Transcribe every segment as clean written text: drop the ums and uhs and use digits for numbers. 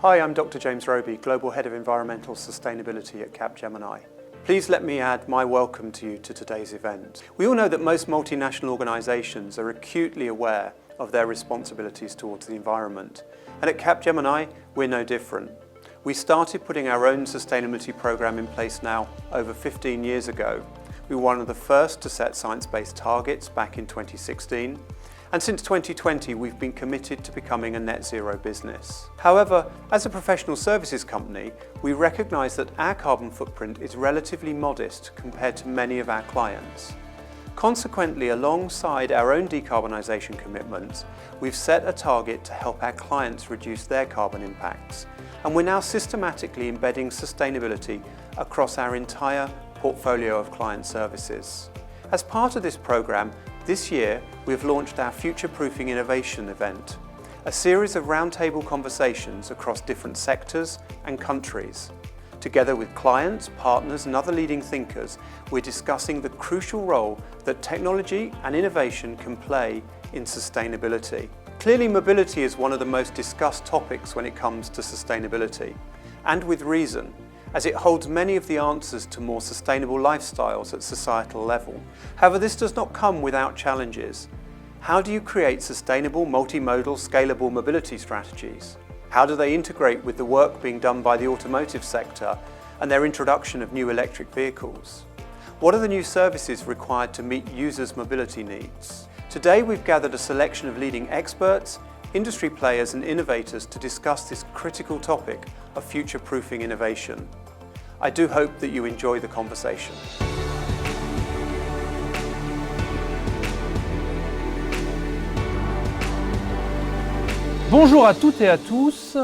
Hi, I'm Dr. James Roby, Global Head of Environmental Sustainability at Capgemini. Please let me add my welcome to you to today's event. We all know that most multinational organisations are acutely aware of their responsibilities towards the environment. And at Capgemini, we're no different. We started putting our own sustainability programme in place now over 15 years ago. We were one of the first to set science-based targets back in 2016. And since 2020, we've been committed to becoming a net zero business. However, as a professional services company, we recognise that our carbon footprint is relatively modest compared to many of our clients. Consequently, alongside our own decarbonisation commitments, we've set a target to help our clients reduce their carbon impacts. And we're now systematically embedding sustainability across our entire portfolio of client services. As part of this programme, this year, we've launched our Future Proofing Innovation event, a series of roundtable conversations across different sectors and countries. Together with clients, partners and other leading thinkers, we're discussing the crucial role that technology and innovation can play in sustainability. Clearly, mobility is one of the most discussed topics when it comes to sustainability, and with reason, as it holds many of the answers to more sustainable lifestyles at societal level. However, this does not come without challenges. How do you create sustainable, multimodal, scalable mobility strategies? How do they integrate with the work being done by the automotive sector and their introduction of new electric vehicles? What are the new services required to meet users' mobility needs? Today, we've gathered a selection of leading experts, industry players and innovators to discuss this critical topic of future-proofing innovation. I do hope that you enjoy the conversation. Bonjour à toutes et à tous,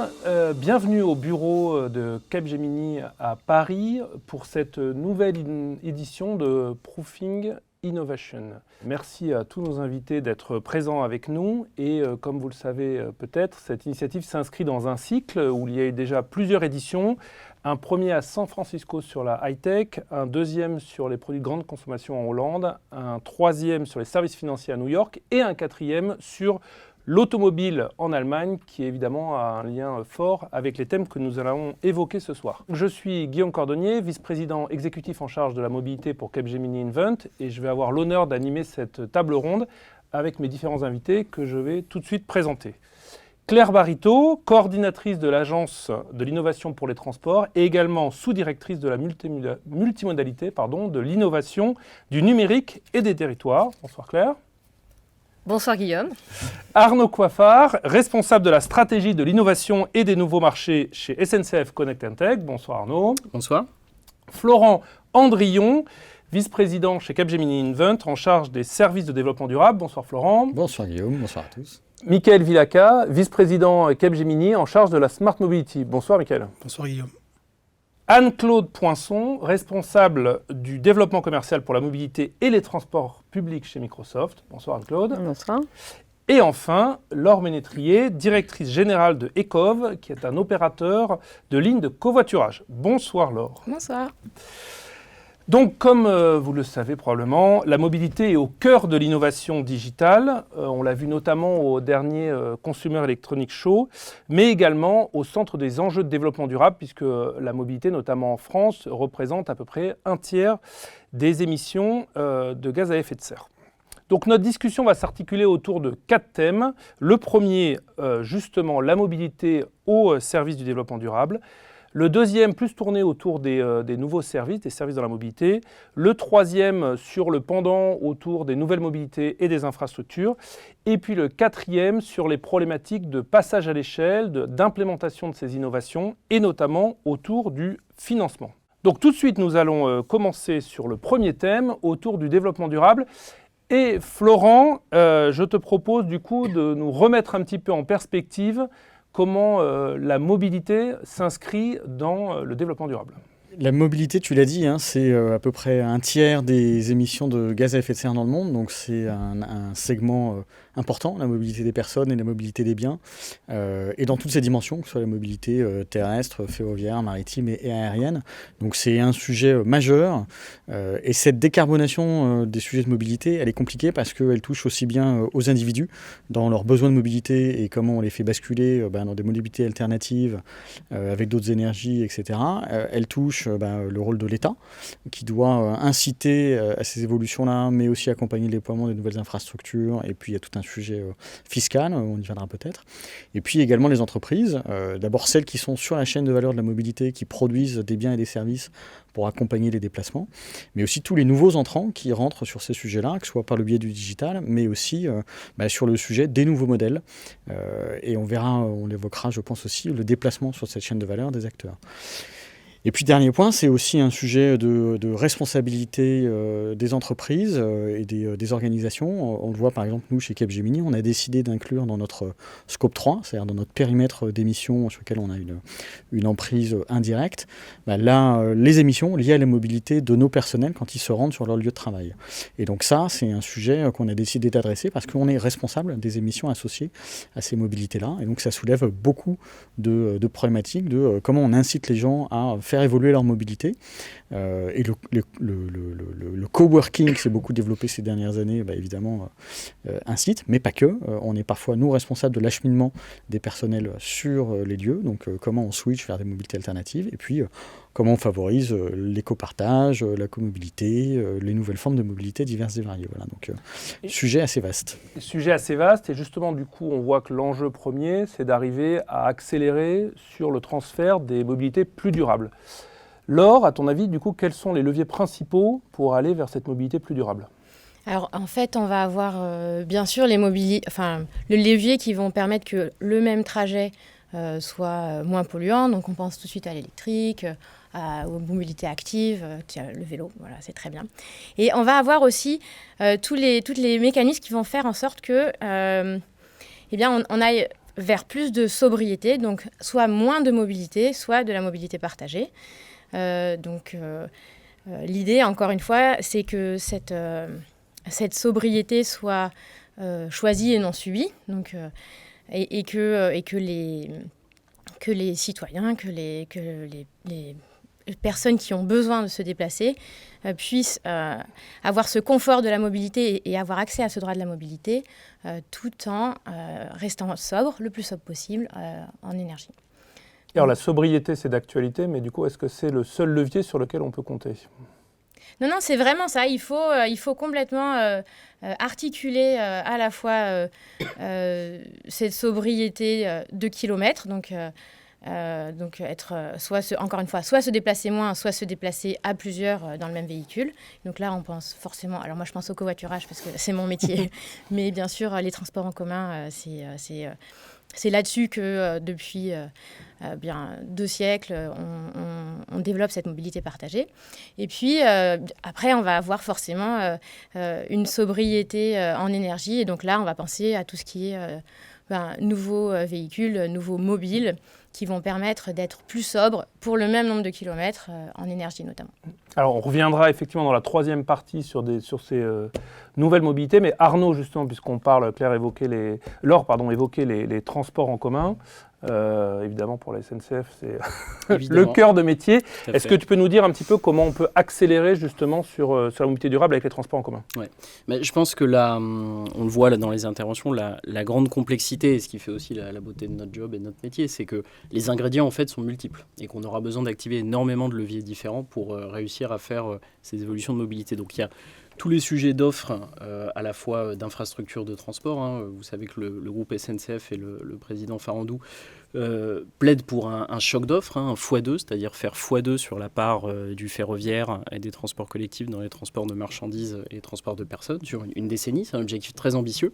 bienvenue au bureau de Capgemini à Paris pour cette nouvelle édition de Proofing Innovation. Merci à tous nos invités d'être présents avec nous et comme vous le savez peut-être, cette initiative s'inscrit dans un cycle où il y a eu déjà plusieurs éditions. Un premier à San Francisco sur la high-tech, un deuxième sur les produits de grande consommation en Hollande, un troisième sur les services financiers à New York et un quatrième sur l'automobile en Allemagne, qui évidemment a un lien fort avec les thèmes que nous allons évoquer ce soir. Je suis Guillaume Cordonnier, vice-président exécutif en charge de la mobilité pour Capgemini Invent, et je vais avoir l'honneur d'animer cette table ronde avec mes différents invités que je vais tout de suite présenter. Claire Barito, coordinatrice de l'Agence de l'innovation pour les transports et également sous-directrice de la multimodalité, de l'innovation, du numérique et des territoires. Bonsoir Claire. Bonsoir Guillaume. Arnaud Coiffard, responsable de la stratégie de l'innovation et des nouveaux marchés chez SNCF Connect & Tech. Bonsoir Arnaud. Bonsoir. Florent Andrion, vice-président chez Capgemini Invent en charge des services de développement durable. Bonsoir Florent. Bonsoir Guillaume, bonsoir à tous. Michael Villacca, vice-président Capgemini en charge de la Smart Mobility. Bonsoir Michael. Bonsoir Guillaume. Anne-Claude Poinçon, responsable du développement commercial pour la mobilité et les transports publics chez Microsoft. Bonsoir Anne-Claude. Bonsoir. Et enfin, Laure Ménétrier, directrice générale de Ecov, qui est un opérateur de ligne de covoiturage. Bonsoir Laure. Bonsoir. Donc, comme vous le savez probablement, la mobilité est au cœur de l'innovation digitale. On l'a vu notamment au dernier Consumer Electronics Show, mais également au centre des enjeux de développement durable, puisque la mobilité, notamment en France, représente à peu près un tiers des émissions de gaz à effet de serre. Donc notre discussion va s'articuler autour de 4 thèmes. Le premier, justement, la mobilité au service du développement durable. Le deuxième, plus tourné autour des nouveaux services, des services dans la mobilité. Le troisième, sur le pendant autour des nouvelles mobilités et des infrastructures. Et puis le quatrième, sur les problématiques de passage à l'échelle, d'implémentation de ces innovations, et notamment autour du financement. Donc tout de suite, nous allons commencer sur le premier thème, autour du développement durable. Et Florent, je te propose du coup de nous remettre un petit peu en perspective comment la mobilité s'inscrit dans le développement durable. La mobilité, tu l'as dit, c'est à peu près un tiers des émissions de gaz à effet de serre dans le monde, donc c'est un segment important, la mobilité des personnes et la mobilité des biens, et dans toutes ses dimensions, que ce soit la mobilité terrestre, ferroviaire, maritime et aérienne. Donc c'est un sujet majeur, et cette décarbonation des sujets de mobilité, elle est compliquée parce qu'elle touche aussi bien aux individus, dans leurs besoins de mobilité et comment on les fait basculer dans des mobilités alternatives, avec d'autres énergies, etc. Elle touche le rôle de l'État, qui doit inciter à ces évolutions-là, mais aussi accompagner le déploiement de nouvelles infrastructures. Et puis il y a tout un sujet fiscal, on y viendra peut-être. Et puis également les entreprises, d'abord celles qui sont sur la chaîne de valeur de la mobilité, qui produisent des biens et des services pour accompagner les déplacements, mais aussi tous les nouveaux entrants qui rentrent sur ces sujets-là, que ce soit par le biais du digital, mais aussi sur le sujet des nouveaux modèles. Et on verra, on l'évoquera, je pense aussi, le déplacement sur cette chaîne de valeur des acteurs. Et puis dernier point, c'est aussi un sujet de responsabilité des entreprises et des organisations. On le voit par exemple, nous, chez Capgemini, on a décidé d'inclure dans notre scope 3, c'est-à-dire dans notre périmètre d'émissions sur lequel on a une emprise indirecte, les émissions liées à la mobilité de nos personnels quand ils se rendent sur leur lieu de travail. Et donc ça, c'est un sujet qu'on a décidé d'adresser parce qu'on est responsable des émissions associées à ces mobilités-là. Et donc ça soulève beaucoup de problématiques de comment on incite les gens à faire évoluer leur mobilité. Et le coworking qui s'est beaucoup développé ces dernières années, évidemment, incite, mais pas que. On est parfois, nous, responsables de l'acheminement des personnels sur les lieux, donc comment on switch vers des mobilités alternatives, et puis comment on favorise l'éco-partage, la comobilité, les nouvelles formes de mobilité diverses et variées. Voilà, donc sujet assez vaste. Sujet assez vaste, et justement, du coup, on voit que l'enjeu premier, c'est d'arriver à accélérer sur le transfert des mobilités plus durables. Laure, à ton avis, du coup, quels sont les leviers principaux pour aller vers cette mobilité plus durable ? Alors en fait, on va avoir bien sûr le levier qui vont permettre que le même trajet soit moins polluant. Donc on pense tout de suite à l'électrique, aux mobilités actives, le vélo, voilà, c'est très bien. Et on va avoir aussi tous les mécanismes qui vont faire en sorte que on aille vers plus de sobriété, donc soit moins de mobilité, soit de la mobilité partagée. L'idée, encore une fois, c'est que cette sobriété soit choisie et non subie, donc, et que les citoyens, que les personnes qui ont besoin de se déplacer puissent avoir ce confort de la mobilité et avoir accès à ce droit de la mobilité tout en restant sobre, le plus sobre possible en énergie. Alors la sobriété, c'est d'actualité, mais du coup, est-ce que c'est le seul levier sur lequel on peut compter ? Non, c'est vraiment ça. Il faut complètement articuler à la fois cette sobriété de kilomètres, donc être soit se déplacer moins, soit se déplacer à plusieurs dans le même véhicule. Donc là, on pense forcément. Alors moi, je pense au covoiturage parce que c'est mon métier, mais bien sûr, les transports en commun, c'est là-dessus que depuis 2 siècles, on développe cette mobilité partagée. Et puis, après, on va avoir forcément une sobriété en énergie. Et donc là, on va penser à tout ce qui est nouveaux véhicules, nouveaux mobiles, qui vont permettre d'être plus sobres pour le même nombre de kilomètres en énergie notamment. Alors, on reviendra effectivement dans la troisième partie sur ces nouvelles mobilités, mais Arnaud, justement, puisqu'on parle, Laure évoquait les transports en commun, évidemment pour la SNCF, c'est le cœur de métier. Est-ce que tu peux nous dire un petit peu comment on peut accélérer justement sur la mobilité durable avec les transports en commun ? Ouais. Mais je pense que là, on le voit là dans les interventions, la grande complexité, et ce qui fait aussi la beauté de notre job et de notre métier, c'est que les ingrédients en fait sont multiples et qu'on aura besoin d'activer énormément de leviers différents pour réussir à faire ces évolutions de mobilité. Donc il y a tous les sujets d'offres, à la fois d'infrastructures de transport. Vous savez que le groupe SNCF et le président Farandou plaident pour un choc d'offres, un x2, c'est-à-dire faire x2 sur la part du ferroviaire et des transports collectifs dans les transports de marchandises et les transports de personnes sur une décennie. C'est un objectif très ambitieux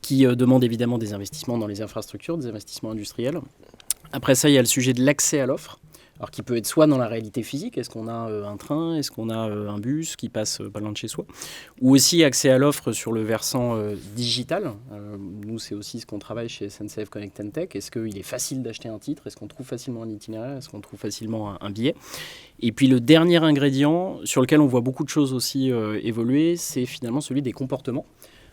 qui demande évidemment des investissements dans les infrastructures, des investissements industriels. Après ça, il y a le sujet de l'accès à l'offre. Alors qui peut être soit dans la réalité physique, est-ce qu'on a un train, est-ce qu'on a un bus qui passe pas loin de chez soi, ou aussi accès à l'offre sur le versant digital. Nous, nous, c'est aussi ce qu'on travaille chez SNCF Connect and Tech. Est-ce qu'il est facile d'acheter un titre? Est-ce qu'on trouve facilement un itinéraire? Est-ce qu'on trouve facilement un billet? Et puis le dernier ingrédient sur lequel on voit beaucoup de choses aussi évoluer, c'est finalement celui des comportements.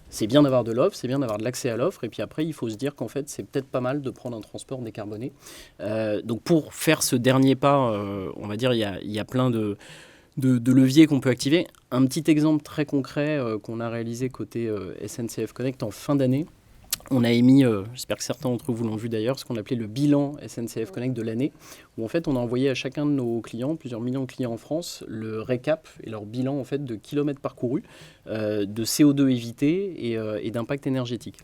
C'est bien d'avoir de l'offre, c'est bien d'avoir de l'accès à l'offre, et puis après, il faut se dire qu'en fait, c'est peut-être pas mal de prendre un transport décarboné. Donc pour faire ce dernier pas, on va dire, il y a plein de leviers qu'on peut activer. Un petit exemple très concret qu'on a réalisé côté SNCF Connect en fin d'année. On a émis, j'espère que certains d'entre vous l'ont vu d'ailleurs, ce qu'on appelait le bilan SNCF Connect de l'année, où en fait on a envoyé à chacun de nos clients, plusieurs millions de clients en France, le récap et leur bilan en fait de kilomètres parcourus, de CO2 évité et d'impact énergétique.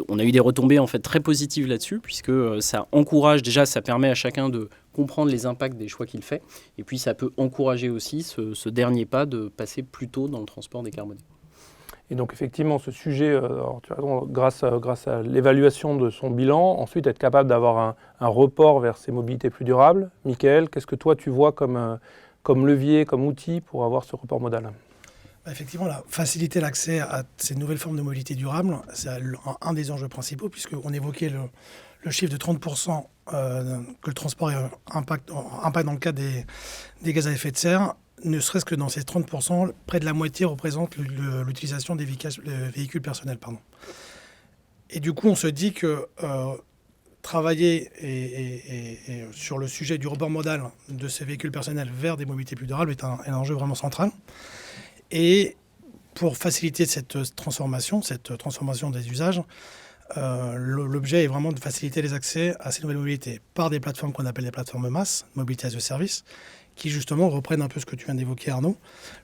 On a eu des retombées en fait très positives là-dessus, puisque ça encourage, déjà ça permet à chacun de comprendre les impacts des choix qu'il fait, et puis ça peut encourager aussi ce dernier pas de passer plus tôt dans le transport décarboné. Et donc effectivement, ce sujet, alors, tu as raison, grâce à l'évaluation de son bilan, ensuite être capable d'avoir un report vers ces mobilités plus durables. Mickaël, qu'est-ce que toi tu vois comme levier, comme outil pour avoir ce report modal? Effectivement, faciliter l'accès à ces nouvelles formes de mobilité durable, c'est un des enjeux principaux, puisqu'on évoquait le chiffre de 30% que le transport impacte dans le cadre des gaz à effet de serre. Ne serait-ce que dans ces 30%, près de la moitié représente l'utilisation des véhicules personnels. Et du coup, on se dit que travailler et sur le sujet du report modal de ces véhicules personnels vers des mobilités plus durables est un enjeu vraiment central. Et pour faciliter cette transformation des usages, l'objet est vraiment de faciliter les accès à ces nouvelles mobilités par des plateformes qu'on appelle des plateformes MaaS, Mobility as a Service, qui justement reprennent un peu ce que tu viens d'évoquer, Arnaud,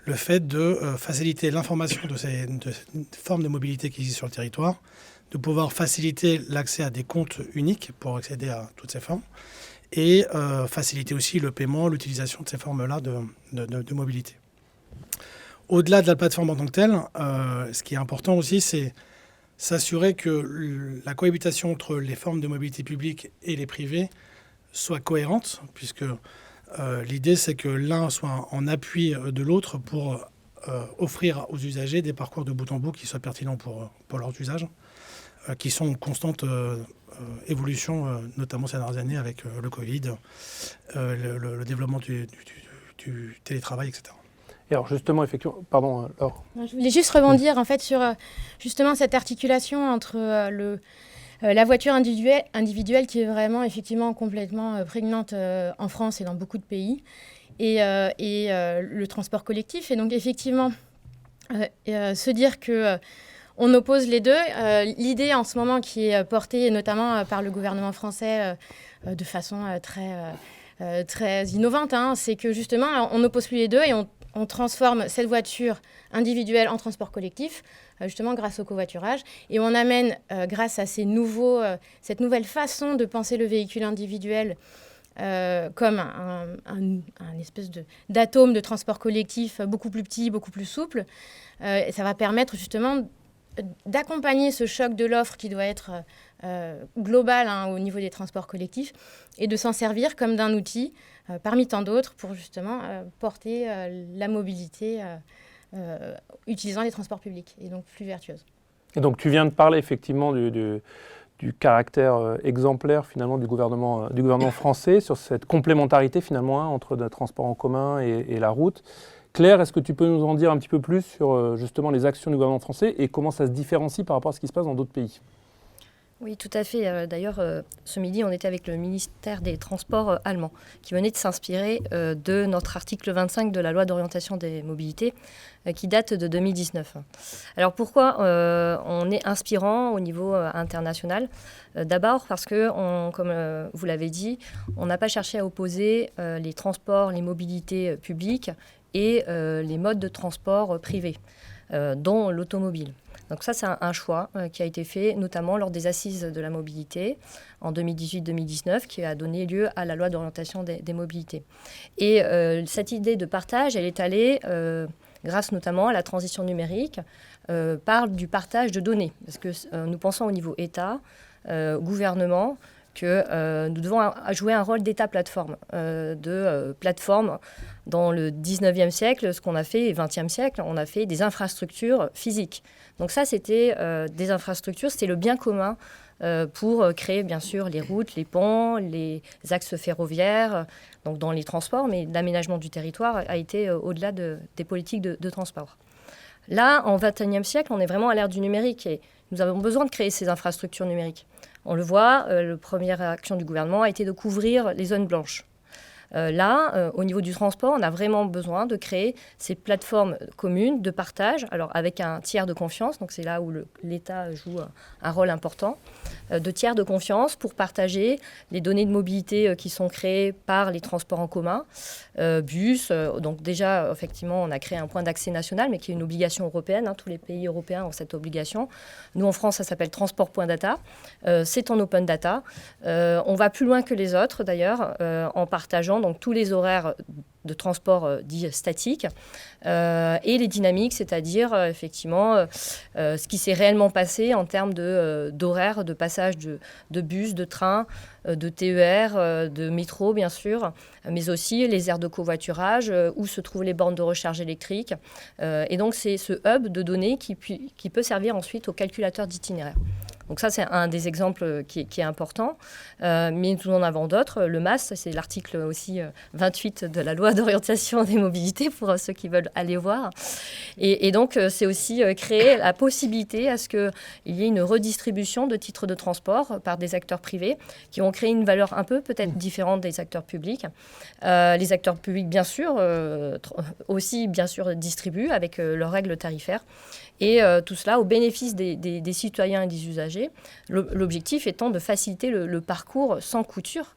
le fait de faciliter l'information de ces formes de mobilité qui existent sur le territoire, de pouvoir faciliter l'accès à des comptes uniques pour accéder à toutes ces formes, et faciliter aussi le paiement, l'utilisation de ces formes-là de mobilité. Au-delà de la plateforme en tant que telle, ce qui est important aussi, c'est s'assurer que la cohabitation entre les formes de mobilité publique et les privées soit cohérente, puisque l'idée, c'est que l'un soit en appui de l'autre pour offrir aux usagers des parcours de bout en bout qui soient pertinents pour leurs usages, qui sont en constante évolution, notamment ces dernières années avec le Covid, le développement du télétravail, etc. Et alors justement, effectivement, pardon, Laure. Je voulais juste rebondir en fait sur justement cette articulation entre la voiture individuelle qui est vraiment effectivement complètement prégnante en France et dans beaucoup de pays, et le transport collectif. Et donc effectivement, se dire que on oppose les deux. L'idée en ce moment qui est portée notamment par le gouvernement français de façon très innovante, c'est que justement on n'oppose plus les deux et on transforme cette voiture individuelle en transport collectif, justement grâce au covoiturage. Et on amène, grâce à cette nouvelle façon de penser le véhicule individuel comme un espèce d'atome de transport collectif beaucoup plus petit, beaucoup plus souple. Ça va permettre justement d'accompagner ce choc de l'offre qui doit être global au niveau des transports collectifs et de s'en servir comme d'un outil parmi tant d'autres pour justement porter la mobilité utilisant les transports publics et donc plus vertueuse. Et donc tu viens de parler effectivement du caractère exemplaire finalement du gouvernement français sur cette complémentarité finalement entre le transport en commun et la route. Claire, est-ce que tu peux nous en dire un petit peu plus sur justement les actions du gouvernement français et comment ça se différencie par rapport à ce qui se passe dans d'autres pays ? Oui, tout à fait. D'ailleurs, ce midi, on était avec le ministère des Transports allemand, qui venait de s'inspirer de notre article 25 de la loi d'orientation des mobilités, qui date de 2019. Alors pourquoi on est inspirant au niveau international ? D'abord parce que, comme vous l'avez dit, on n'a pas cherché à opposer les transports, les mobilités publiques et les modes de transport privés, dont l'automobile. Donc ça, c'est un choix qui a été fait notamment lors des assises de la mobilité en 2018-2019, qui a donné lieu à la loi d'orientation des mobilités. Et cette idée de partage, elle est allée, grâce notamment à la transition numérique, parle du partage de données. Parce que nous pensons au niveau État, gouvernement, que nous devons jouer un rôle d'État-plateforme, plateforme. Dans le 19e siècle, ce qu'on a fait, et 20e siècle, on a fait des infrastructures physiques. Donc ça, c'était des infrastructures, c'était le bien commun pour créer, bien sûr, les routes, les ponts, les axes ferroviaires, donc dans les transports, mais l'aménagement du territoire a été au-delà des politiques de transport. Là, en 21e siècle, on est vraiment à l'ère du numérique et nous avons besoin de créer ces infrastructures numériques. On le voit, la première action du gouvernement a été de couvrir les zones blanches. Au niveau du transport, on a vraiment besoin de créer ces plateformes communes de partage, alors avec un tiers de confiance, donc c'est là où l'État joue un rôle important, de tiers de confiance pour partager les données de mobilité qui sont créées par les transports en commun, bus. Donc déjà, effectivement, on a créé un point d'accès national, mais qui est une obligation européenne. Tous les pays européens ont cette obligation. Nous, en France, ça s'appelle Transport.data. C'est en open data. On va plus loin que les autres, d'ailleurs, en partageant donc tous les horaires de transport dits statiques et les dynamiques, c'est-à-dire effectivement ce qui s'est réellement passé en termes d'horaires de passage de bus, de train, de TER, de métro bien sûr, mais aussi les aires de covoiturage où se trouvent les bornes de recharge électrique. Et donc c'est ce hub de données qui peut servir ensuite au calculateur d'itinéraire. Donc ça, c'est un des exemples qui est important. Mais nous en avons d'autres. Le MAS, c'est l'article aussi 28 de la loi d'orientation des mobilités pour ceux qui veulent aller voir. Et donc, c'est aussi créer la possibilité à ce qu'il y ait une redistribution de titres de transport par des acteurs privés qui vont créer une valeur un peu peut-être différente des acteurs publics. Les acteurs publics, bien sûr, aussi bien sûr distribuent avec leurs règles tarifaires. Et tout cela au bénéfice des citoyens et des usagers. L'objectif étant de faciliter le parcours sans couture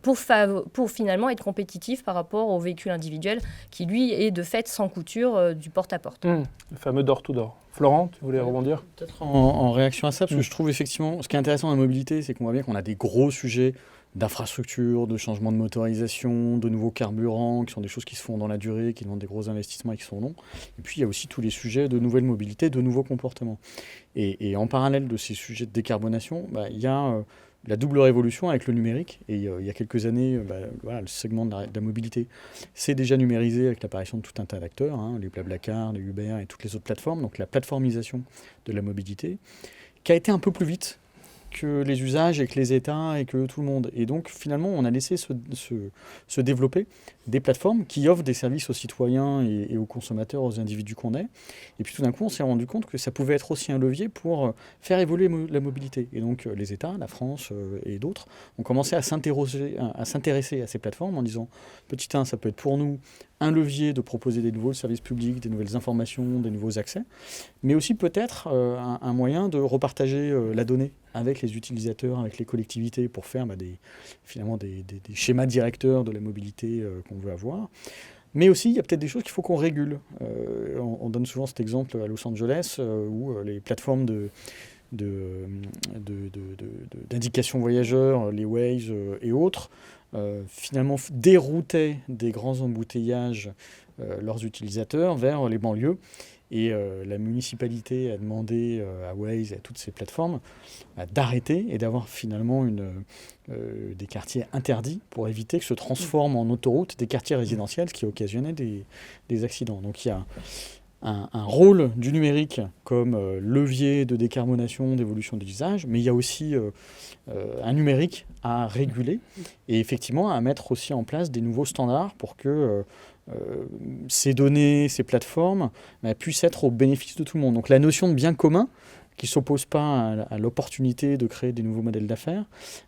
pour finalement être compétitif par rapport au véhicule individuel qui, lui, est de fait sans couture du porte-à-porte. Le fameux door-to-door. Florent, tu voulais rebondir ? Peut-être en réaction à ça, parce que je trouve effectivement, ce qui est intéressant dans la mobilité, c'est qu'on voit bien qu'on a des gros sujets d'infrastructures, de changement de motorisation, de nouveaux carburants, qui sont des choses qui se font dans la durée, qui demandent des gros investissements et qui sont longs. Et puis il y a aussi tous les sujets de nouvelles mobilités, de nouveaux comportements. Et en parallèle de ces sujets de décarbonation, il y a la double révolution avec le numérique. Et il y a quelques années, le segment de la mobilité s'est déjà numérisé avec l'apparition de tout un tas d'acteurs, les BlaBlaCar, les Uber et toutes les autres plateformes. Donc la plateformisation de la mobilité, qui a été un peu plus vite que les usages et que les États et que tout le monde. Et donc, finalement, on a laissé se développer des plateformes qui offrent des services aux citoyens et aux consommateurs, aux individus qu'on est. Et puis, tout d'un coup, on s'est rendu compte que ça pouvait être aussi un levier pour faire évoluer la mobilité. Et donc, les États, la France et d'autres, ont commencé à s'intéresser à ces plateformes en disant, petit 1, ça peut être pour nous un levier de proposer des nouveaux services publics, des nouvelles informations, des nouveaux accès, mais aussi peut-être un moyen de repartager la donnée avec les utilisateurs, avec les collectivités, pour faire des schémas directeurs de la mobilité qu'on veut avoir. Mais aussi, il y a peut-être des choses qu'il faut qu'on régule. On donne souvent cet exemple à Los Angeles, où les plateformes d'indication voyageurs, les Waze et autres, finalement déroutaient des grands embouteillages leurs utilisateurs vers les banlieues. Et la municipalité a demandé à Waze et à toutes ces plateformes d'arrêter et d'avoir finalement des quartiers interdits pour éviter que se transforment en autoroute des quartiers résidentiels qui occasionnaient des accidents. Donc il y a un rôle du numérique comme levier de décarbonation, d'évolution des usages, mais il y a aussi un numérique à réguler et effectivement à mettre aussi en place des nouveaux standards pour que ces données, ces plateformes puissent être au bénéfice de tout le monde. Donc la notion de bien commun, qui ne s'oppose pas à l'opportunité de créer des nouveaux modèles d'affaires,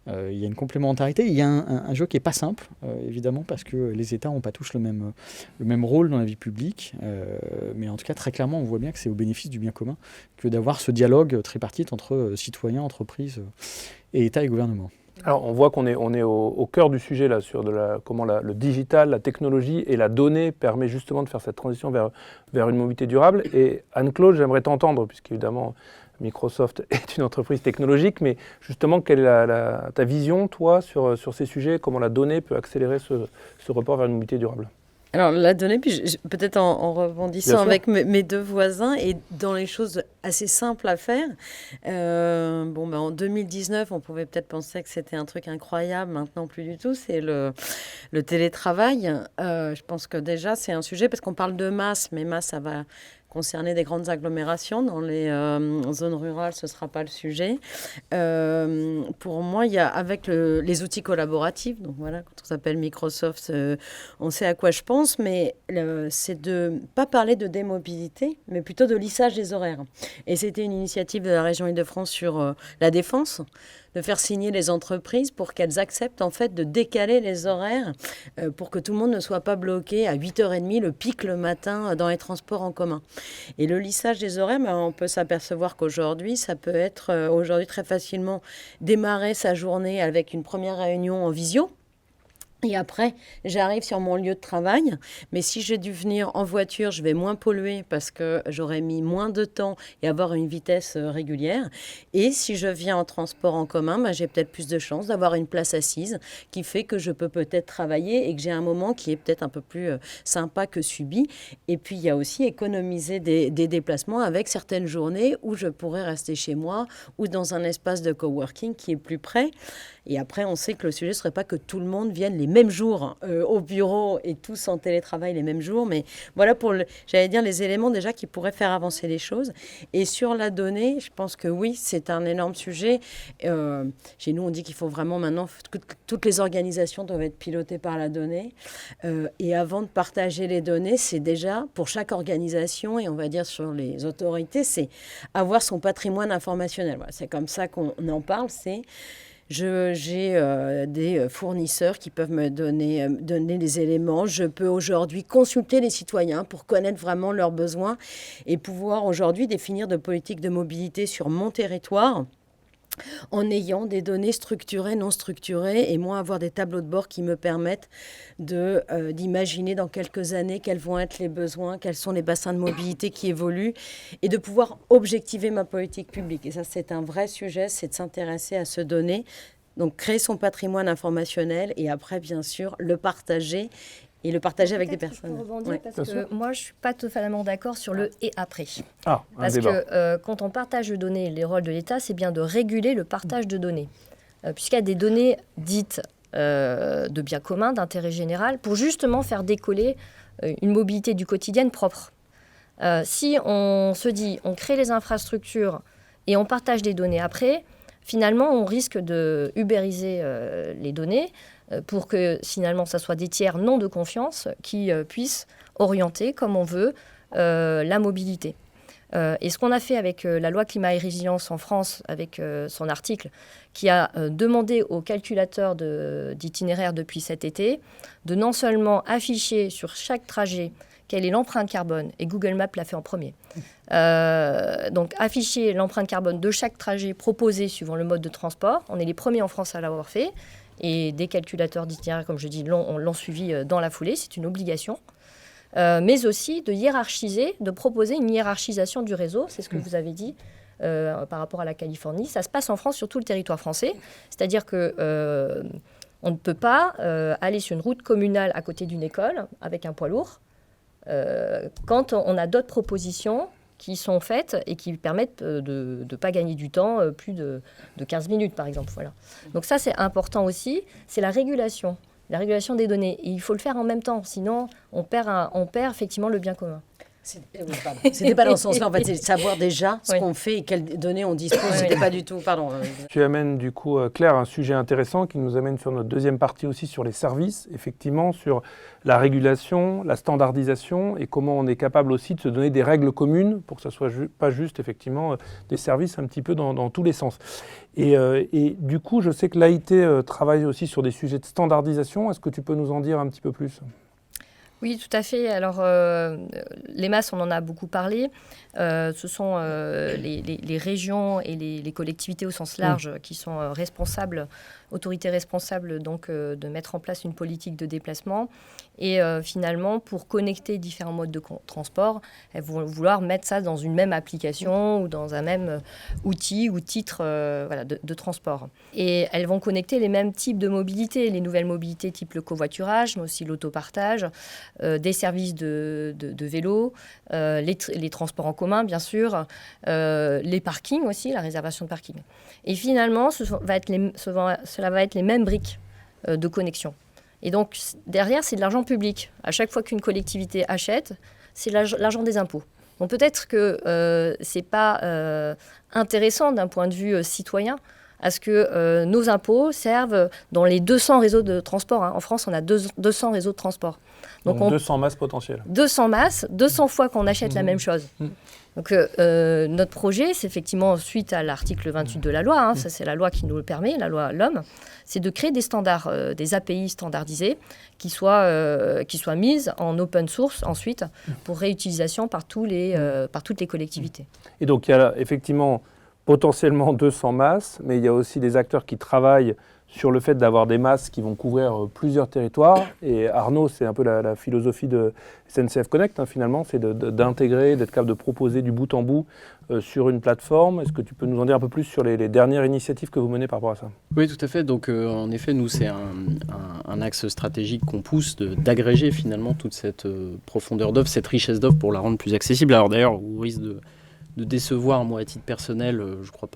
il y a une complémentarité. Il y a un jeu qui n'est pas simple, évidemment, parce que les États n'ont pas tous le même rôle dans la vie publique. Mais en tout cas, très clairement, on voit bien que c'est au bénéfice du bien commun que d'avoir ce dialogue tripartite entre citoyens, entreprises et État et gouvernement. Alors, on voit qu'on est au cœur du sujet là, sur comment le digital, la technologie et la donnée permet justement de faire cette transition vers une mobilité durable. Et Anne-Claude, j'aimerais t'entendre, puisqu'évidemment Microsoft est une entreprise technologique, mais justement, quelle est ta vision, toi, sur ces sujets, comment la donnée peut accélérer ce report vers une mobilité durable ? Alors la donnée, puis peut-être en rebondissant avec mes deux voisins et dans les choses assez simples à faire. En 2019, on pouvait peut-être penser que c'était un truc incroyable. Maintenant, plus du tout. C'est le télétravail. Je pense que déjà, c'est un sujet parce qu'on parle de masse, mais masse, ça va concerner des grandes agglomérations. Dans les zones rurales, ce ne sera pas le sujet. Pour moi, il y a avec les outils collaboratifs, donc voilà, quand on s'appelle Microsoft, on sait à quoi je pense, mais c'est de ne pas parler de démobilité, mais plutôt de lissage des horaires. Et c'était une initiative de la région Île-de-France sur la défense, de faire signer les entreprises pour qu'elles acceptent en fait de décaler les horaires pour que tout le monde ne soit pas bloqué à 8h30 le pic le matin dans les transports en commun. Et le lissage des horaires, on peut s'apercevoir qu'aujourd'hui, ça peut être aujourd'hui très facilement démarrer sa journée avec une première réunion en visio. Et après, j'arrive sur mon lieu de travail. Mais si j'ai dû venir en voiture, je vais moins polluer parce que j'aurais mis moins de temps et avoir une vitesse régulière. Et si je viens en transport en commun, j'ai peut-être plus de chances d'avoir une place assise qui fait que je peux peut-être travailler et que j'ai un moment qui est peut-être un peu plus sympa que subi. Et puis, il y a aussi économiser des déplacements avec certaines journées où je pourrais rester chez moi ou dans un espace de coworking qui est plus près. Et après, on sait que le sujet ne serait pas que tout le monde vienne les mêmes jours au bureau et tous en télétravail les mêmes jours. Mais voilà pour, j'allais dire, les éléments déjà qui pourraient faire avancer les choses. Et sur la donnée, je pense que oui, c'est un énorme sujet. Chez nous, on dit qu'il faut vraiment maintenant que toutes les organisations doivent être pilotées par la donnée. Et avant de partager les données, c'est déjà pour chaque organisation, et on va dire sur les autorités, c'est avoir son patrimoine informationnel. Voilà, c'est comme ça qu'on en parle, j'ai des fournisseurs qui peuvent me donner des éléments. Je peux aujourd'hui consulter les citoyens pour connaître vraiment leurs besoins et pouvoir aujourd'hui définir de politiques de mobilité sur mon territoire en ayant des données structurées, non structurées, et moi avoir des tableaux de bord qui me permettent d'imaginer dans quelques années quels vont être les besoins, quels sont les bassins de mobilité qui évoluent, et de pouvoir objectiver ma politique publique. Et ça, c'est un vrai sujet, c'est de s'intéresser à se donner, donc créer son patrimoine informationnel, et après, bien sûr, le partager. Et le partager avec des personnes. Parce que moi, je ne suis pas totalement d'accord sur le « et après ». Parce que quand on partage de données, les rôles de l'État, c'est bien de réguler le partage de données. Puisqu'il y a des données dites de bien commun, d'intérêt général, pour justement faire décoller une mobilité du quotidien propre. Si on se dit, on crée les infrastructures et on partage des données après, finalement, on risque de ubériser les données, pour que finalement ça soit des tiers non de confiance qui puissent orienter comme on veut la mobilité. Et ce qu'on a fait avec la loi climat et résilience en France, avec son article, qui a demandé aux calculateurs d'itinéraires depuis cet été de non seulement afficher sur chaque trajet quelle est l'empreinte carbone, et Google Maps l'a fait en premier. Donc afficher l'empreinte carbone de chaque trajet proposé suivant le mode de transport. On est les premiers en France à l'avoir fait. Et des calculateurs d'itinéraires, comme je dis, l'ont suivi dans la foulée, c'est une obligation. Mais aussi de hiérarchiser, de proposer une hiérarchisation du réseau, c'est ce que vous avez dit par rapport à la Californie. Ça se passe en France sur tout le territoire français, c'est-à-dire que on ne peut pas aller sur une route communale à côté d'une école avec un poids lourd quand on a d'autres propositions qui sont faites et qui permettent de ne pas gagner du temps plus de 15 minutes, par exemple. Voilà. Donc ça, c'est important aussi. C'est la régulation des données. Et il faut le faire en même temps, sinon on perd effectivement le bien commun. C'était pas dans ce sens-là, en fait, c'est savoir déjà ce qu'on fait et quelles données on dispose. C'était pas du tout, pardon. Tu amènes du coup, Claire, un sujet intéressant qui nous amène sur notre deuxième partie aussi sur les services, effectivement, sur la régulation, la standardisation et comment on est capable aussi de se donner des règles communes pour que ça soit pas juste, effectivement, des services un petit peu dans tous les sens. Et du coup, je sais que l'AIT travaille aussi sur des sujets de standardisation. Est-ce que tu peux nous en dire un petit peu plus ? Oui, tout à fait. Alors, les masses, on en a beaucoup parlé. Ce sont les régions et les collectivités au sens large qui sont responsables, autorités responsables donc, de mettre en place une politique de déplacement. Et finalement, pour connecter différents modes de transport, elles vont vouloir mettre ça dans une même application ou dans un même outil ou titre de transport. Et elles vont connecter les mêmes types de mobilité, les nouvelles mobilités type le covoiturage, mais aussi l'autopartage, des services de vélo, les transports en commun, bien sûr, les parkings aussi, la réservation de parking. Et finalement, cela va être les mêmes briques de connexion. Et donc, derrière, c'est de l'argent public. À chaque fois qu'une collectivité achète, c'est l'argent des impôts. Donc peut-être que ce n'est pas intéressant d'un point de vue citoyen, à ce que nos impôts servent dans les 200 réseaux de transport. En France, on a 200 réseaux de transport. Donc 200 masses potentielles. 200 masses, 200 fois qu'on achète la même chose. Donc notre projet, c'est effectivement, suite à l'article 28 de la loi, ça c'est la loi qui nous le permet, la loi L'Homme, c'est de créer des standards, des API standardisés qui soient mises en open source ensuite pour réutilisation par toutes les collectivités. Et donc il y a effectivement potentiellement 200 masses, mais il y a aussi des acteurs qui travaillent sur le fait d'avoir des masses qui vont couvrir plusieurs territoires. Et Arnaud, c'est un peu la philosophie de SNCF Connect, finalement, c'est d'intégrer, d'être capable de proposer du bout en bout sur une plateforme. Est-ce que tu peux nous en dire un peu plus sur les dernières initiatives que vous menez par rapport à ça ? Oui, tout à fait. Donc, en effet, nous, c'est un axe stratégique qu'on pousse d'agréger finalement toute cette profondeur d'offre, cette richesse d'offre pour la rendre plus accessible. Alors d'ailleurs, au risque de décevoir, moi, à titre personnel, je crois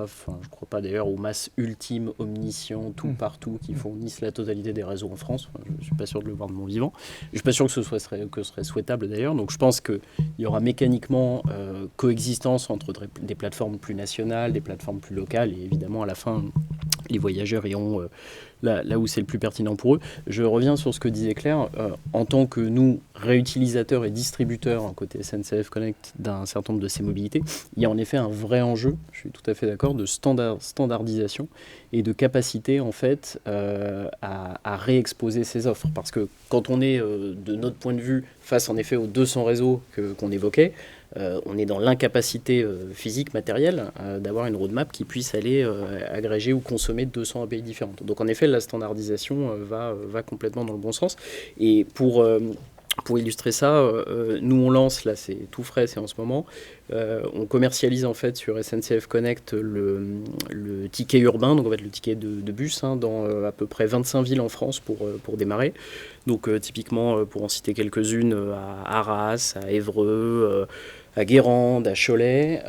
pas d'ailleurs aux masses ultimes, omniscients, tout partout, qui fournissent la totalité des réseaux en France. Je ne suis pas sûr de le voir de mon vivant. Je ne suis pas sûr que ce serait souhaitable d'ailleurs. Donc je pense qu'il y aura mécaniquement coexistence entre des plateformes plus nationales, des plateformes plus locales, et évidemment, à la fin, les voyageurs iront là où c'est le plus pertinent pour eux. Je reviens sur ce que disait Claire. En tant que nous, réutilisateurs et distributeurs, côté SNCF Connect, d'un certain nombre de ces mobilités, il y a en effet un vrai enjeu, je suis tout à fait d'accord, de standardisation et de capacité en fait à réexposer ces offres. Parce que quand on est, de notre point de vue, face en effet aux 200 réseaux qu'on évoquait, on est dans l'incapacité physique, matérielle, d'avoir une roadmap qui puisse aller agréger ou consommer 200 API différentes. Donc en effet, la standardisation va complètement dans le bon sens. Et pour illustrer ça, nous on lance, là c'est tout frais, c'est en ce moment, on commercialise en fait sur SNCF Connect le ticket urbain, donc en fait le ticket de bus, dans à peu près 25 villes en France pour démarrer. Donc typiquement, pour en citer quelques-unes, à Arras, à Évreux, à Guérande, à Cholet,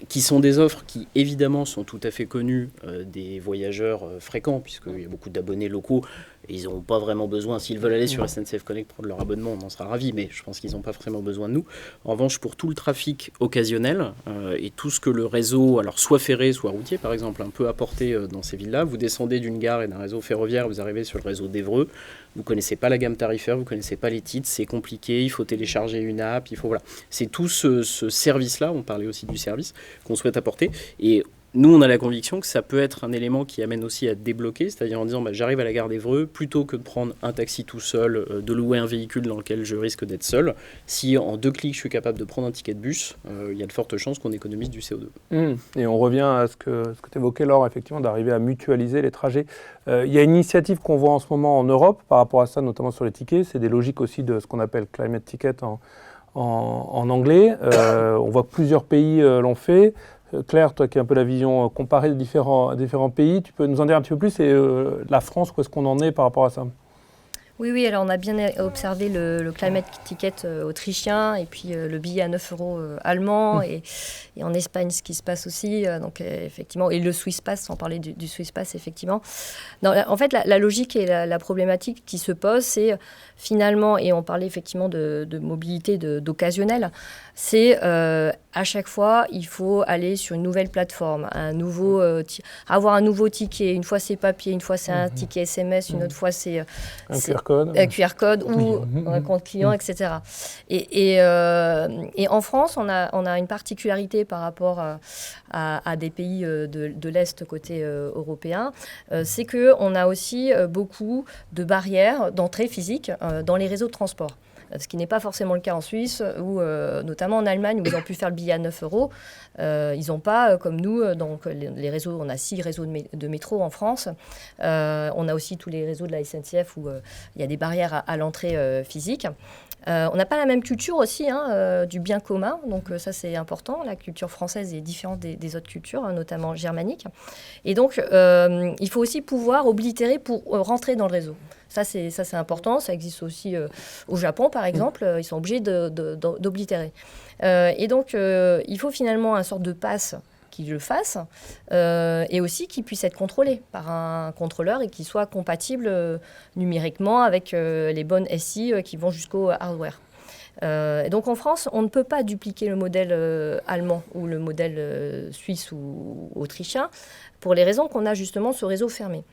qui sont des offres qui évidemment sont tout à fait connues des voyageurs fréquents, puisqu'il y a beaucoup d'abonnés locaux. Et ils n'auront pas vraiment besoin, s'ils veulent aller sur SNCF Connect prendre leur abonnement, on en sera ravis, mais je pense qu'ils n'ont pas forcément besoin de nous. En revanche, pour tout le trafic occasionnel et tout ce que le réseau, alors soit ferré, soit routier par exemple, peut apporter dans ces villes-là, vous descendez d'une gare et d'un réseau ferroviaire, vous arrivez sur le réseau d'Évreux, vous ne connaissez pas la gamme tarifaire, vous ne connaissez pas les titres, c'est compliqué, il faut télécharger une app, voilà. C'est tout ce service-là, on parlait aussi du service, qu'on souhaite apporter. Et nous, on a la conviction que ça peut être un élément qui amène aussi à débloquer, c'est-à-dire en disant j'arrive à la gare d'Évreux, plutôt que de prendre un taxi tout seul, de louer un véhicule dans lequel je risque d'être seul, si en 2 clics je suis capable de prendre un ticket de bus, il y a de fortes chances qu'on économise du CO2. Et on revient à ce que tu évoquais, Laure, effectivement, d'arriver à mutualiser les trajets. Il y a une initiative qu'on voit en ce moment en Europe par rapport à ça, notamment sur les tickets, c'est des logiques aussi de ce qu'on appelle Climate Ticket en anglais. On voit que plusieurs pays l'ont fait. Claire, toi qui as un peu la vision comparée de différents pays, tu peux nous en dire un petit peu plus et la France, où est-ce qu'on en est par rapport à ça ? Oui, alors on a bien observé le Climate Ticket autrichien et puis le billet à 9 € allemand et en Espagne ce qui se passe aussi, donc effectivement, et le Swiss Pass, sans parler du Swiss Pass, effectivement. Non, en fait, la logique et la problématique qui se pose, c'est finalement, et on parlait effectivement de mobilité d'occasionnel, c'est à chaque fois, il faut aller sur une nouvelle plateforme, avoir un nouveau ticket. Une fois, c'est papier, une fois, c'est un ticket SMS, une autre fois, c'est un QR code ou un compte client, etc. Et en France, on a une particularité par rapport à des pays de l'Est côté européen, c'est qu'on a aussi beaucoup de barrières d'entrée physique dans les réseaux de transport. Ce qui n'est pas forcément le cas en Suisse, ou notamment en Allemagne, où ils ont pu faire le billet à 9 €. Ils n'ont pas, comme nous, donc les réseaux, on a 6 réseaux de métro en France. On a aussi tous les réseaux de la SNCF où il y a des barrières à l'entrée physique. On n'a pas la même culture aussi du bien commun, donc ça c'est important. La culture française est différente des autres cultures, notamment germaniques. Et donc il faut aussi pouvoir oblitérer pour rentrer dans le réseau. Ça c'est important, ça existe aussi au Japon par exemple, ils sont obligés d'oblitérer. Et donc il faut finalement une sorte de pass qui le fasse, et aussi qui puisse être contrôlé par un contrôleur et qui soit compatible numériquement avec les bonnes SI qui vont jusqu'au hardware. Et donc en France, on ne peut pas dupliquer le modèle allemand ou le modèle suisse ou autrichien pour les raisons qu'on a justement ce réseau fermé.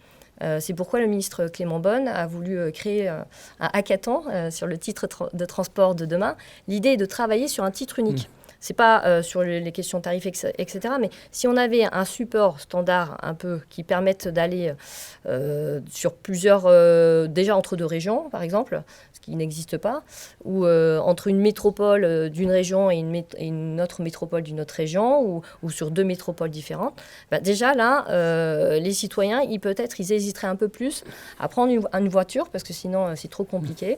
C'est pourquoi le ministre Clément Beaune a voulu créer un hackathon sur le titre de transport de demain. L'idée est de travailler sur un titre unique. C'est pas sur les questions de tarifs, etc. Mais si on avait un support standard un peu qui permette d'aller sur plusieurs, déjà entre deux régions, par exemple, ce qui n'existe pas, ou entre une métropole d'une région et une autre métropole d'une autre région, ou sur deux métropoles différentes, déjà là, les citoyens, ils hésiteraient un peu plus à prendre une voiture, parce que sinon c'est trop compliqué.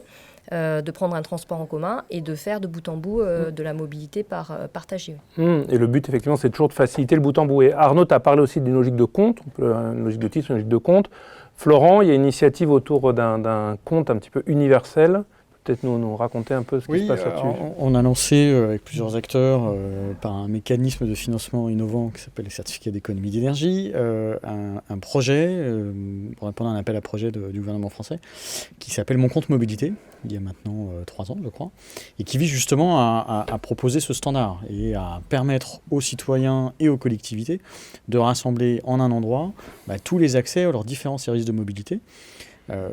De prendre un transport en commun et de faire de bout en bout de la mobilité partagée. Et le but, effectivement, c'est toujours de faciliter le bout en bout. Et Arnaud, tu as parlé aussi d'une logique de compte, une logique de titre, une logique de compte. Florent, il y a une initiative autour d'un compte un petit peu universel. Peut-être nous raconter un peu ce qui se passe là-dessus. On a lancé avec plusieurs acteurs, par un mécanisme de financement innovant qui s'appelle les certificats d'économie d'énergie, un projet, pour répondre à un appel à projet du gouvernement français, qui s'appelle Mon compte mobilité, il y a maintenant 3 ans, je crois, et qui vise justement à proposer ce standard et à permettre aux citoyens et aux collectivités de rassembler en un endroit tous les accès à leurs différents services de mobilité,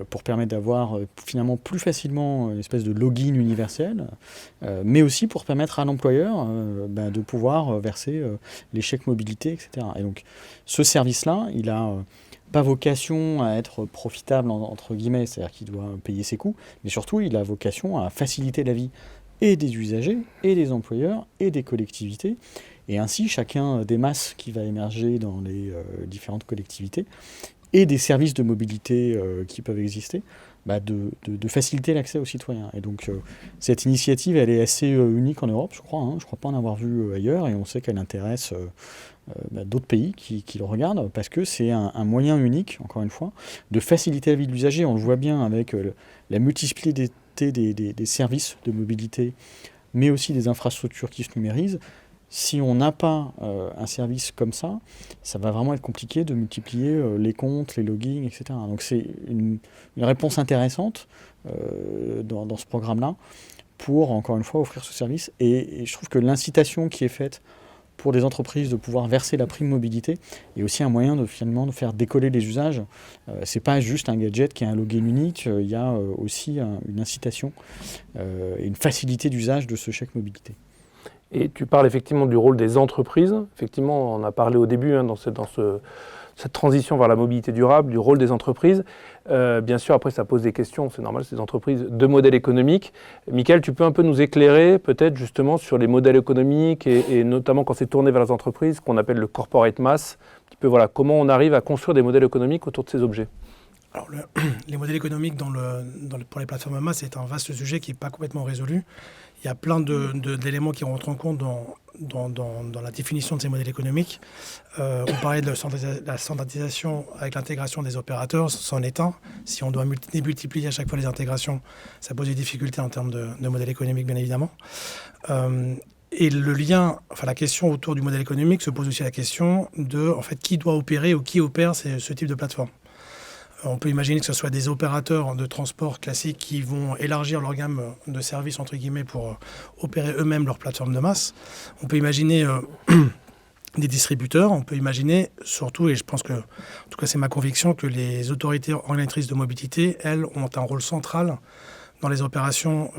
pour permettre d'avoir finalement plus facilement une espèce de login universel, mais aussi pour permettre à l'employeur de pouvoir verser les chèques mobilité, etc. Et donc ce service-là, il n'a pas vocation à être profitable, entre guillemets, c'est-à-dire qu'il doit payer ses coûts, mais surtout il a vocation à faciliter la vie et des usagers, et des employeurs, et des collectivités. Et ainsi, chacun des masses qui va émerger dans les différentes collectivités et des services de mobilité qui peuvent exister, de faciliter l'accès aux citoyens. Et donc cette initiative, elle est assez unique en Europe, je crois. Je ne crois pas en avoir vu ailleurs, et on sait qu'elle intéresse d'autres pays qui le regardent, parce que c'est un moyen unique, encore une fois, de faciliter la vie de l'usager. On le voit bien avec la multiplicité des services de mobilité, mais aussi des infrastructures qui se numérisent. Si on n'a pas un service comme ça, ça va vraiment être compliqué de multiplier les comptes, les logins, etc. Donc c'est une réponse intéressante dans ce programme-là pour, encore une fois, offrir ce service. Et je trouve que l'incitation qui est faite pour des entreprises de pouvoir verser la prime mobilité est aussi un moyen de finalement de faire décoller les usages. C'est pas juste un gadget qui a un login unique, il y a aussi une incitation et une facilité d'usage de ce chèque mobilité. Et tu parles effectivement du rôle des entreprises. Effectivement, on a parlé au début dans cette transition vers la mobilité durable, du rôle des entreprises. Bien sûr, après, ça pose des questions, c'est normal, c'est des entreprises de modèles économiques. Mickaël, tu peux un peu nous éclairer peut-être justement sur les modèles économiques et notamment quand c'est tourné vers les entreprises, qu'on appelle le corporate mass. Un petit peu, voilà, comment on arrive à construire des modèles économiques autour de ces objets. Alors, les modèles économiques pour les plateformes mass, c'est un vaste sujet qui n'est pas complètement résolu. Il y a plein d'éléments qui rentrent en compte dans la définition de ces modèles économiques. On parlait de la standardisation avec l'intégration des opérateurs, c'en est un. Si on doit multiplier à chaque fois les intégrations, ça pose des difficultés en termes de modèles économiques, bien évidemment. Et la question autour du modèle économique se pose aussi la question de qui doit opérer ou qui opère ce type de plateforme. On peut imaginer que ce soit des opérateurs de transport classiques qui vont élargir leur gamme de services, entre guillemets, pour opérer eux-mêmes leur plateforme de masse. On peut imaginer des distributeurs. On peut imaginer surtout, et je pense que, en tout cas c'est ma conviction, que les autorités organisatrices de mobilité, elles, ont un rôle central dans les opérations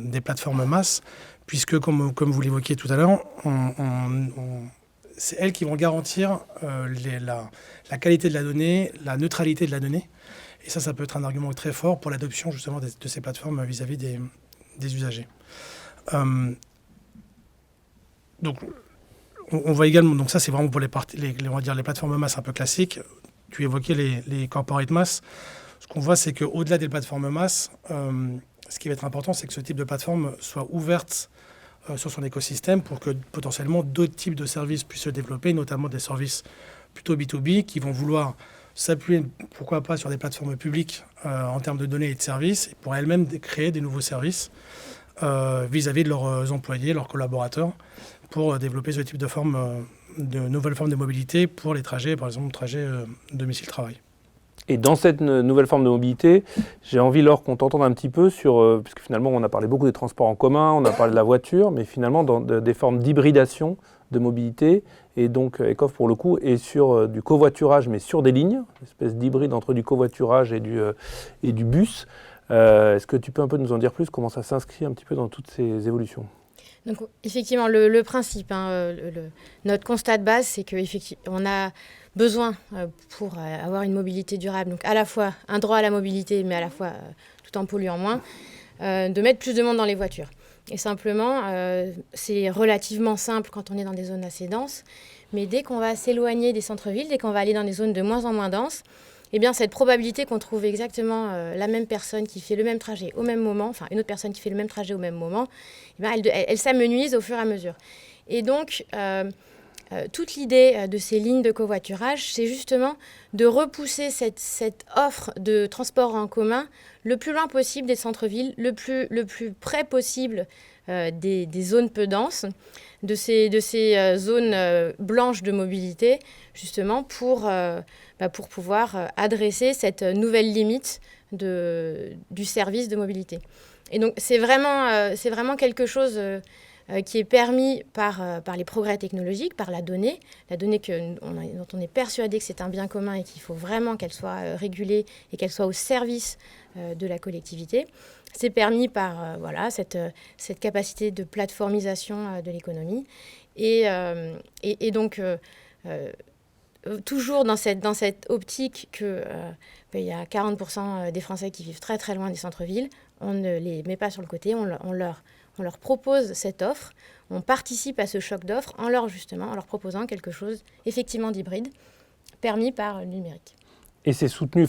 des plateformes masse, puisque, comme vous l'évoquiez tout à l'heure, c'est elles qui vont garantir la qualité de la donnée, la neutralité de la donnée. Et ça peut être un argument très fort pour l'adoption justement de ces plateformes vis-à-vis des usagers. Donc, on voit également, donc ça c'est vraiment pour on va dire les plateformes mass un peu classiques. Tu évoquais les corporate mass. Ce qu'on voit, c'est qu'au-delà des plateformes mass, ce qui va être important, c'est que ce type de plateforme soit ouverte sur son écosystème pour que potentiellement d'autres types de services puissent se développer, notamment des services plutôt B2B qui vont vouloir s'appuyer, pourquoi pas, sur des plateformes publiques en termes de données et de services, et pour elles-mêmes créer des nouveaux services vis-à-vis de leurs employés, leurs collaborateurs, pour développer ce type de nouvelles formes de mobilité pour les trajets, par exemple, trajets domicile-travail. Et dans cette nouvelle forme de mobilité, j'ai envie, Laure, qu'on t'entende un petit peu sur, puisque finalement on a parlé beaucoup des transports en commun, on a parlé de la voiture, mais finalement dans des formes d'hybridation de mobilité, et donc ECOF pour le coup est sur du covoiturage, mais sur des lignes, une espèce d'hybride entre du covoiturage et du bus. Est-ce que tu peux un peu nous en dire plus, comment ça s'inscrit un petit peu dans toutes ces évolutions ? Donc effectivement, le principe, notre constat de base, c'est qu'on a besoin pour avoir une mobilité durable, donc à la fois un droit à la mobilité, mais à la fois tout en polluant moins, de mettre plus de monde dans les voitures. Et simplement, c'est relativement simple quand on est dans des zones assez denses, mais dès qu'on va s'éloigner des centres-villes, dès qu'on va aller dans des zones de moins en moins denses, eh bien, cette probabilité qu'on trouve exactement la même personne qui fait le même trajet au même moment, enfin une autre personne qui fait le même trajet au même moment, eh bien, elle s'amenuise au fur et à mesure. Et donc, toute l'idée de ces lignes de covoiturage, c'est justement de repousser cette offre de transport en commun le plus loin possible des centres-villes, le plus près possible des zones peu denses, de ces zones blanches de mobilité, justement pour pouvoir adresser cette nouvelle limite du service de mobilité. Et donc c'est vraiment quelque chose qui est permis par les progrès technologiques, par la donnée dont on est persuadé que c'est un bien commun et qu'il faut vraiment qu'elle soit régulée et qu'elle soit au service de la collectivité. C'est permis par cette capacité de plateformisation de l'économie. Et donc, toujours dans cette optique qu'il y a 40% des Français qui vivent très très loin des centres-villes, on ne les met pas sur le côté, on leur propose cette offre, on participe à ce choc d'offres en leur proposant quelque chose effectivement d'hybride, permis par le numérique. Et c'est soutenu,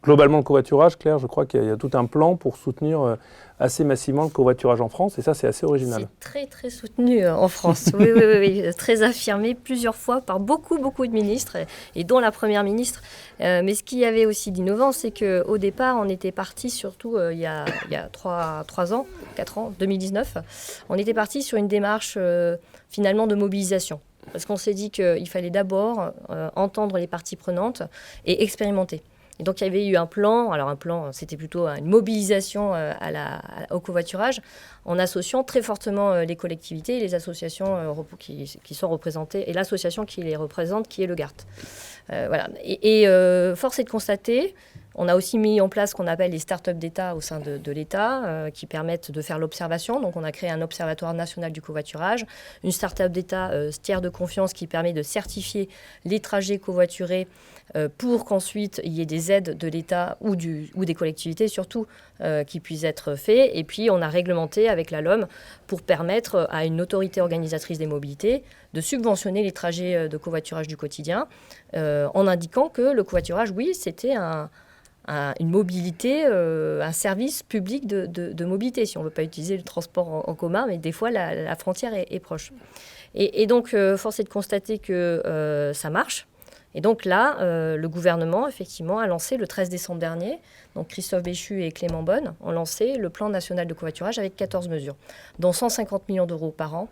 globalement le covoiturage, Claire, je crois qu'il y a tout un plan pour soutenir assez massivement le covoiturage en France, et ça c'est assez original. C'est très très soutenu en France, oui, très affirmé plusieurs fois par beaucoup de ministres, et dont la Première ministre. Mais ce qu'il y avait aussi d'innovant, c'est qu'au départ, on était parti, surtout il y a 4 ans, 2019, on était parti sur une démarche finalement de mobilisation. Parce qu'on s'est dit qu'il fallait d'abord entendre les parties prenantes et expérimenter. Et donc, il y avait eu un plan. Alors, un plan, c'était plutôt une mobilisation au covoiturage, en associant très fortement les collectivités et les associations qui sont représentées, et l'association qui les représente, qui est le GART. Voilà. Et force est de constater, on a aussi mis en place ce qu'on appelle les startups d'État au sein de l'État, qui permettent de faire l'observation. Donc, on a créé un observatoire national du covoiturage, une startup d'État tiers de confiance qui permet de certifier les trajets covoiturés pour qu'ensuite il y ait des aides de l'État ou des collectivités surtout qui puissent être faits. Et puis, on a réglementé avec la LOM pour permettre à une autorité organisatrice des mobilités de subventionner les trajets de covoiturage du quotidien en indiquant que le covoiturage, oui, c'était une mobilité, un service public de mobilité, si on ne veut pas utiliser le transport en commun, mais des fois la frontière est proche. Et donc, force est de constater que ça marche. Et donc là, le gouvernement, effectivement, a lancé le 13 décembre dernier, donc Christophe Béchu et Clément Beaune ont lancé le plan national de covoiturage avec 14 mesures, dont 150 millions d'euros par an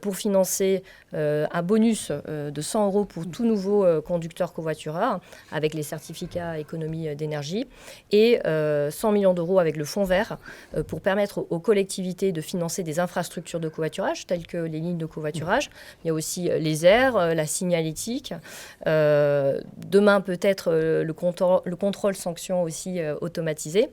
pour financer un bonus de 100 euros pour tout nouveau conducteur covoitureur avec les certificats économie d'énergie et 100 millions d'euros avec le fonds vert pour permettre aux collectivités de financer des infrastructures de covoiturage telles que les lignes de covoiturage. Il y a aussi les aires, la signalétique. Demain, peut-être le contrôle sanction aussi automatisé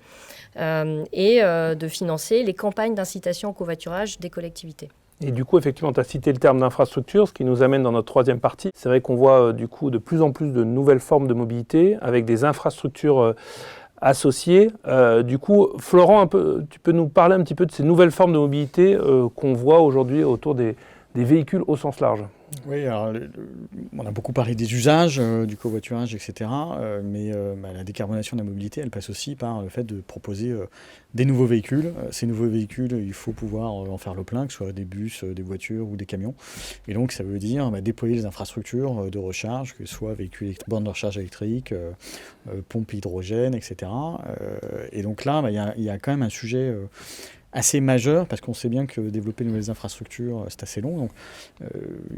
et de financer les campagnes d'incitation au covoiturage des collectivités. Et du coup, effectivement, tu as cité le terme d'infrastructure, ce qui nous amène dans notre troisième partie. C'est vrai qu'on voit du coup de plus en plus de nouvelles formes de mobilité avec des infrastructures associées. Du coup, Florent, tu peux nous parler un petit peu de ces nouvelles formes de mobilité qu'on voit aujourd'hui autour des véhicules au sens large ? Oui, alors on a beaucoup parlé des usages, du covoiturage, etc. Mais la décarbonation de la mobilité, elle passe aussi par le fait de proposer des nouveaux véhicules. Ces nouveaux véhicules, il faut pouvoir en faire le plein, que ce soit des bus, des voitures ou des camions. Et donc ça veut dire déployer les infrastructures de recharge, que ce soit véhicules bornes de recharge électrique, pompes hydrogène, etc. Et donc là, il y a quand même un sujet assez majeur, parce qu'on sait bien que développer de nouvelles infrastructures, c'est assez long. Donc,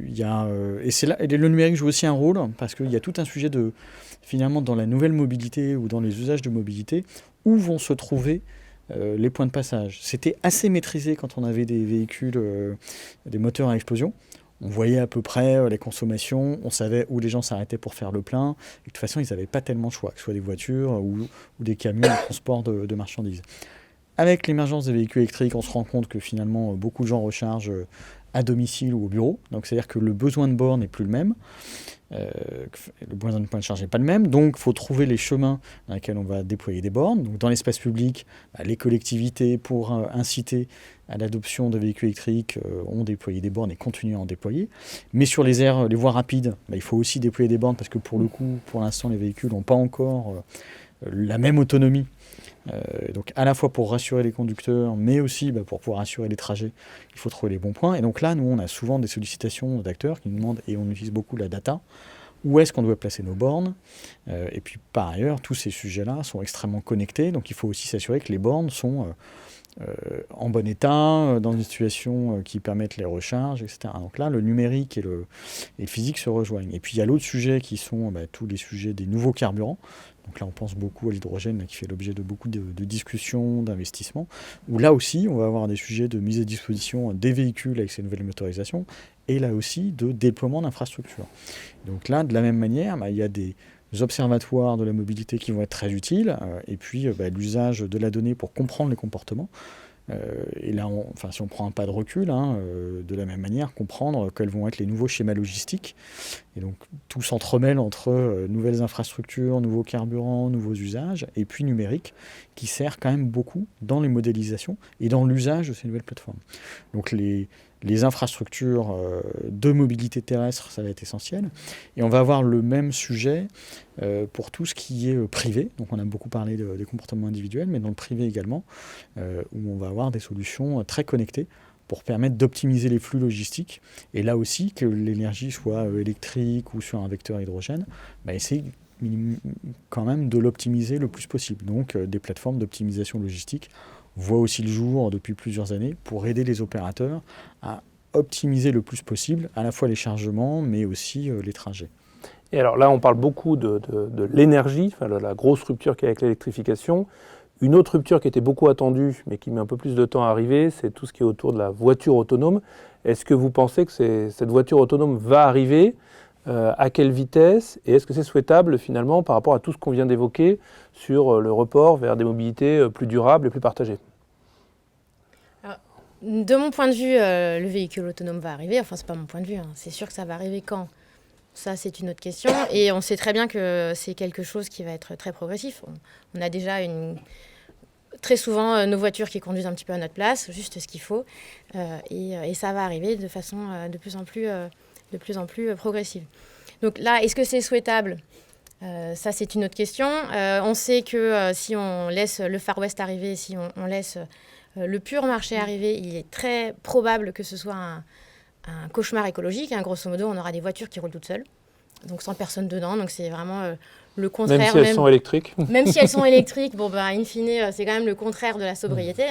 et c'est là, et le numérique joue aussi un rôle, parce qu'il y a tout un sujet de, finalement, dans la nouvelle mobilité ou dans les usages de mobilité, où vont se trouver les points de passage. C'était assez maîtrisé quand on avait des véhicules, des moteurs à explosion. On voyait à peu près les consommations, on savait où les gens s'arrêtaient pour faire le plein. Et de toute façon, ils n'avaient pas tellement de choix, que ce soit des voitures ou des camions de transport de marchandises. Avec l'émergence des véhicules électriques, on se rend compte que finalement, beaucoup de gens rechargent à domicile ou au bureau. Donc, c'est-à-dire que le besoin de borne n'est plus le même. Le besoin de point de charge n'est pas le même. Donc, il faut trouver les chemins dans lesquels on va déployer des bornes. Donc, dans l'espace public, les collectivités, pour inciter à l'adoption de véhicules électriques, ont déployé des bornes et continuent à en déployer. Mais sur les voies rapides, il faut aussi déployer des bornes parce que pour le coup, pour l'instant, les véhicules n'ont pas encore la même autonomie. Donc à la fois pour rassurer les conducteurs, mais aussi pour pouvoir assurer les trajets, il faut trouver les bons points. Et donc là, nous, on a souvent des sollicitations d'acteurs qui nous demandent, et on utilise beaucoup la data, où est-ce qu'on doit placer nos bornes. Et puis par ailleurs, tous ces sujets-là sont extrêmement connectés, donc il faut aussi s'assurer que les bornes sont en bon état, dans des situations qui permettent les recharges, etc. Donc là, le numérique et le physique se rejoignent. Et puis il y a l'autre sujet qui sont tous les sujets des nouveaux carburants. Donc là, on pense beaucoup à l'hydrogène, qui fait l'objet de beaucoup de discussions, d'investissements, où là aussi, on va avoir des sujets de mise à disposition des véhicules avec ces nouvelles motorisations, et là aussi de déploiement d'infrastructures. Donc là, de la même manière, il y a des observatoires de la mobilité qui vont être très utiles, et puis l'usage de la donnée pour comprendre les comportements. Et là, si on prend un pas de recul, de la même manière, comprendre quels vont être les nouveaux schémas logistiques. Et donc, tout s'entremêle entre nouvelles infrastructures, nouveaux carburants, nouveaux usages, et puis numérique, qui sert quand même beaucoup dans les modélisations et dans l'usage de ces nouvelles plateformes. Donc, les infrastructures de mobilité terrestre, ça va être essentiel. Et on va avoir le même sujet pour tout ce qui est privé. Donc on a beaucoup parlé des comportements individuels, mais dans le privé également, où on va avoir des solutions très connectées pour permettre d'optimiser les flux logistiques. Et là aussi, que l'énergie soit électrique ou sur un vecteur hydrogène, essayer quand même de l'optimiser le plus possible. Donc des plateformes d'optimisation logistique voit aussi le jour depuis plusieurs années pour aider les opérateurs à optimiser le plus possible à la fois les chargements mais aussi les trajets. Et alors là, on parle beaucoup de l'énergie, la grosse rupture qu'il y a avec l'électrification. Une autre rupture qui était beaucoup attendue mais qui met un peu plus de temps à arriver, c'est tout ce qui est autour de la voiture autonome. Est-ce que vous pensez que cette voiture autonome va arriver ? À quelle vitesse ? Et est-ce que c'est souhaitable finalement par rapport à tout ce qu'on vient d'évoquer sur le report vers des mobilités plus durables et plus partagées ? Alors, de mon point de vue, le véhicule autonome va arriver. Enfin, c'est pas mon point de vue. C'est sûr que ça va arriver quand ? Ça, c'est une autre question. Et on sait très bien que c'est quelque chose qui va être très progressif. On a déjà très souvent nos voitures qui conduisent un petit peu à notre place, juste ce qu'il faut. Et ça va arriver de façon de plus en plus progressive. Donc là, est-ce que c'est souhaitable ? Ça, c'est une autre question. On sait que si on laisse le Far West arriver, si on laisse le pur marché arriver, il est très probable que ce soit un cauchemar écologique. Grosso modo, on aura des voitures qui roulent toutes seules, donc sans personne dedans. Donc c'est vraiment le contraire. Même si elles sont électriques. Même si elles sont électriques, in fine, c'est quand même le contraire de la sobriété.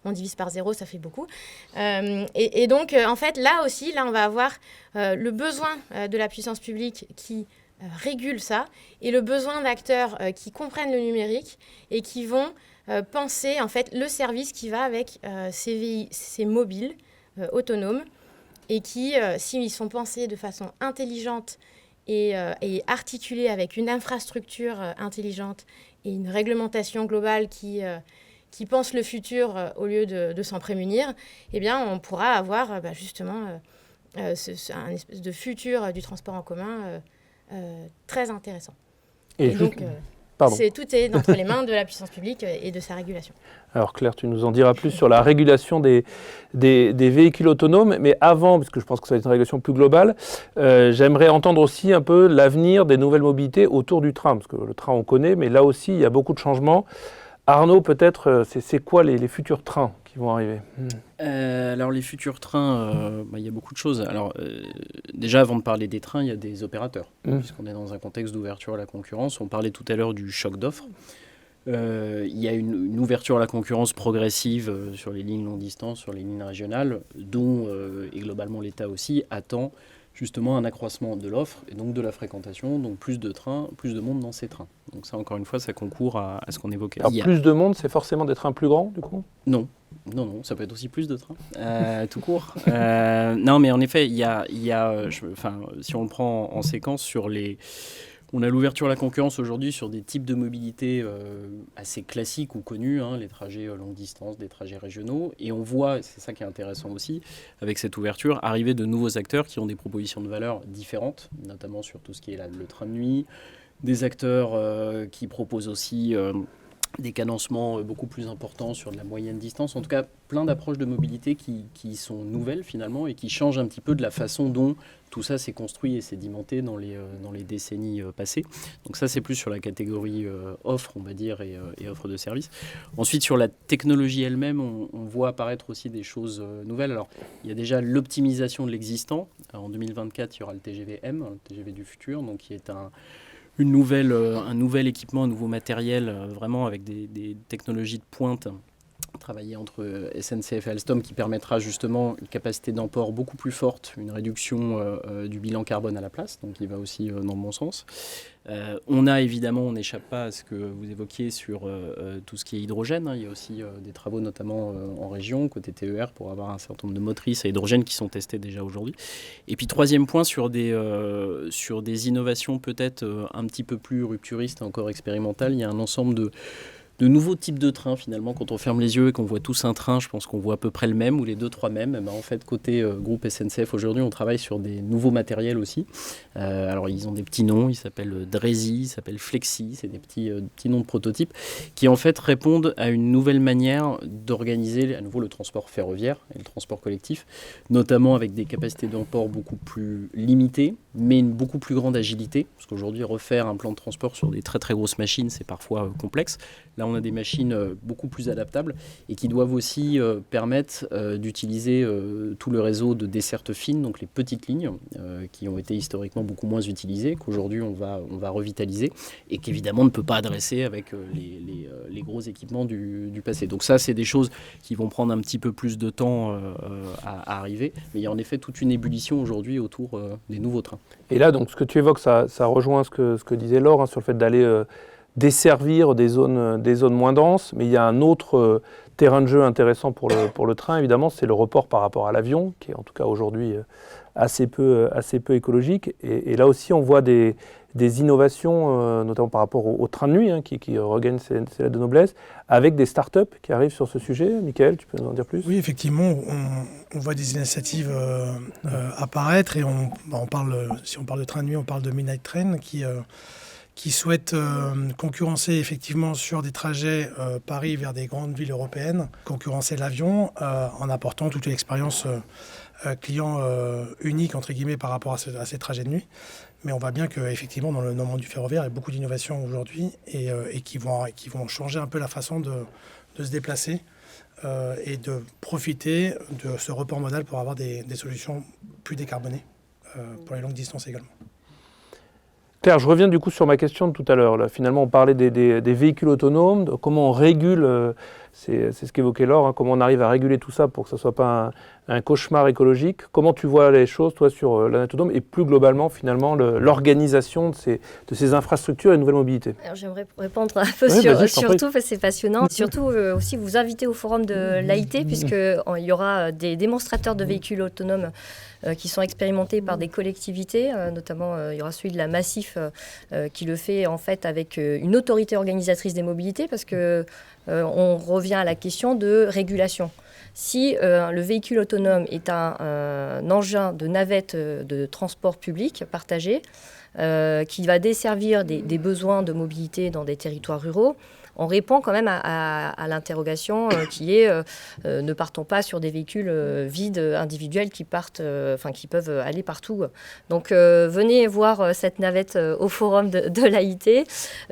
On divise par 0, ça fait beaucoup. Et donc, en fait, là aussi, on va avoir le besoin de la puissance publique qui régule ça et le besoin d'acteurs qui comprennent le numérique et qui vont penser, en fait, le service qui va avec ces mobiles autonomes et qui, s'ils sont pensés de façon intelligente et articulés avec une infrastructure intelligente et une réglementation globale qui pense le futur au lieu de s'en prémunir, on pourra avoir justement un espèce de futur du transport en commun très intéressant. Et donc, Pardon. Tout est entre les mains de la puissance publique et de sa régulation. Alors Claire, tu nous en diras plus sur la régulation des véhicules autonomes, mais avant, parce que je pense que ça va être une régulation plus globale, j'aimerais entendre aussi un peu l'avenir des nouvelles mobilités autour du train, parce que le train on connaît, mais là aussi il y a beaucoup de changements. Arnaud, peut-être, c'est quoi les futurs trains qui vont arriver? Alors les futurs trains, il y a beaucoup de choses. Alors déjà avant de parler des trains, il y a des opérateurs, puisqu'on est dans un contexte d'ouverture à la concurrence. On parlait tout à l'heure du choc d'offres. Il y a une ouverture à la concurrence progressive sur les lignes longue distance, sur les lignes régionales, dont, et globalement l'État aussi, attend justement un accroissement de l'offre et donc de la fréquentation, donc plus de trains, plus de monde dans ces trains. Donc ça, encore une fois, ça concourt à ce qu'on évoquait. Alors plus de monde, c'est forcément des trains plus grands, du coup? Non, ça peut être aussi plus de trains, tout court. Non, mais en effet, si on le prend en séquence sur les... On a l'ouverture à la concurrence aujourd'hui sur des types de mobilité assez classiques ou connus, les trajets longue distance, des trajets régionaux. Et on voit, c'est ça qui est intéressant aussi, avec cette ouverture, arriver de nouveaux acteurs qui ont des propositions de valeur différentes, notamment sur tout ce qui est le train de nuit, des acteurs qui proposent aussi des cadencements beaucoup plus importants sur de la moyenne distance. En tout cas, plein d'approches de mobilité qui sont nouvelles finalement et qui changent un petit peu de la façon dont tout ça s'est construit et sédimenté dans les décennies passées. Donc ça, c'est plus sur la catégorie offre, on va dire, et offre de services. Ensuite, sur la technologie elle-même, on voit apparaître aussi des choses nouvelles. Alors, il y a déjà l'optimisation de l'existant. Alors, en 2024, il y aura le TGV-M, le TGV du futur, donc qui est un nouvel équipement, un nouveau matériel, vraiment avec des technologies de pointe travaillé entre SNCF et Alstom qui permettra justement une capacité d'emport beaucoup plus forte, une réduction du bilan carbone à la place, donc il va aussi dans le bon sens. On a évidemment, on n'échappe pas à ce que vous évoquiez sur tout ce qui est hydrogène. Il y a aussi des travaux notamment en région, côté TER, pour avoir un certain nombre de motrices à hydrogène qui sont testées déjà aujourd'hui. Et puis troisième point, sur des innovations peut-être un petit peu plus rupturistes, encore expérimentales, il y a un ensemble de nouveaux types de trains finalement. Quand on ferme les yeux et qu'on voit tous un train, je pense qu'on voit à peu près le même ou les 2-3 mêmes. En fait, côté groupe SNCF aujourd'hui, on travaille sur des nouveaux matériels aussi. Alors ils ont des petits noms, ils s'appellent Drezy, ils s'appellent Flexi, c'est des petits noms de prototypes qui en fait répondent à une nouvelle manière d'organiser à nouveau le transport ferroviaire et le transport collectif, notamment avec des capacités d'emport beaucoup plus limitées, mais une beaucoup plus grande agilité, parce qu'aujourd'hui refaire un plan de transport sur des très très grosses machines, c'est parfois complexe. Là, on a des machines beaucoup plus adaptables et qui doivent aussi permettre d'utiliser tout le réseau de dessertes fines, donc les petites lignes qui ont été historiquement beaucoup moins utilisées, qu'aujourd'hui on va revitaliser et qu'évidemment on ne peut pas adresser avec les gros équipements du passé. Donc ça, c'est des choses qui vont prendre un petit peu plus de temps à arriver, mais il y a en effet toute une ébullition aujourd'hui autour des nouveaux trains. Et là, donc, ce que tu évoques, ça rejoint ce que disait Laure sur le fait d'aller desservir des zones moins denses, mais il y a un autre terrain de jeu intéressant pour le train, évidemment, c'est le report par rapport à l'avion, qui est en tout cas aujourd'hui assez peu écologique. Et là aussi, on voit des innovations, notamment par rapport au train de nuit, qui regagnent ses lettres de noblesse, avec des startups qui arrivent sur ce sujet. Michael, tu peux nous en dire plus? Oui, effectivement, on voit des initiatives apparaître et si on parle de train de nuit, on parle de Midnight Train qui souhaitent concurrencer effectivement sur des trajets Paris vers des grandes villes européennes, concurrencer l'avion en apportant toute une expérience client unique entre guillemets par rapport à ces trajets de nuit. Mais on voit bien qu'effectivement dans le monde du ferroviaire, il y a beaucoup d'innovations aujourd'hui et qui vont changer un peu la façon de se déplacer et de profiter de ce report modal pour avoir des solutions plus décarbonées pour les longues distances également. Claire, je reviens du coup sur ma question de tout à l'heure. Là, finalement, on parlait des véhicules autonomes, de comment on régule, c'est ce qu'évoquait Laure, comment on arrive à réguler tout ça pour que ça ne soit pas un cauchemar écologique. Comment tu vois les choses, toi, sur l'anatodome et plus globalement, finalement, l'organisation de ces infrastructures et de nouvelles mobilités? Alors, j'aimerais répondre un peu surtout, parce que c'est passionnant. Surtout aussi vous inviter au forum de l'AIT, puisqu'il y aura des démonstrateurs de véhicules autonomes qui sont expérimentés par des collectivités, notamment il y aura celui de la Massif qui le fait en fait avec une autorité organisatrice des mobilités, parce que on revient à la question de régulation. Si le véhicule autonome est un engin de navette de transport public partagé, qui va desservir des besoins de mobilité dans des territoires ruraux, on répond quand même à l'interrogation qui est ne partons pas sur des véhicules vides individuels qui qui peuvent aller partout. Donc venez voir cette navette au forum de l'AIT.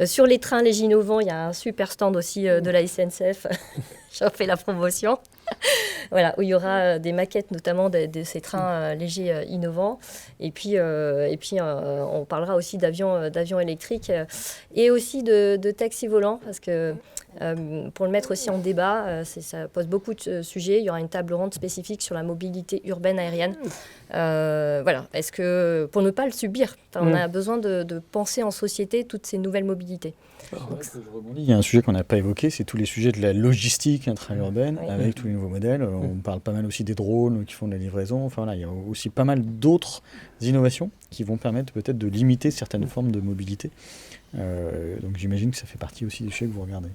Sur les trains légers innovants, il y a un super stand aussi de la SNCF. J'en fais la promotion. Voilà, où il y aura des maquettes notamment de ces trains légers innovants. Et puis on parlera aussi d'avions électriques et aussi de taxis volants, parce que pour le mettre aussi en débat, ça pose beaucoup de sujets. Il y aura une table ronde spécifique sur la mobilité urbaine aérienne. Voilà, est-ce que pour ne pas le subir, on a besoin de penser en société toutes ces nouvelles mobilités. Il y a un sujet qu'on n'a pas évoqué, c'est tous les sujets de la logistique intra-urbaine, avec tous les nouveaux modèles. On parle pas mal aussi des drones qui font de la livraison. Enfin, voilà, il y a aussi pas mal d'autres innovations qui vont permettre peut-être de limiter certaines formes de mobilité. Donc j'imagine que ça fait partie aussi des sujets que vous regardez.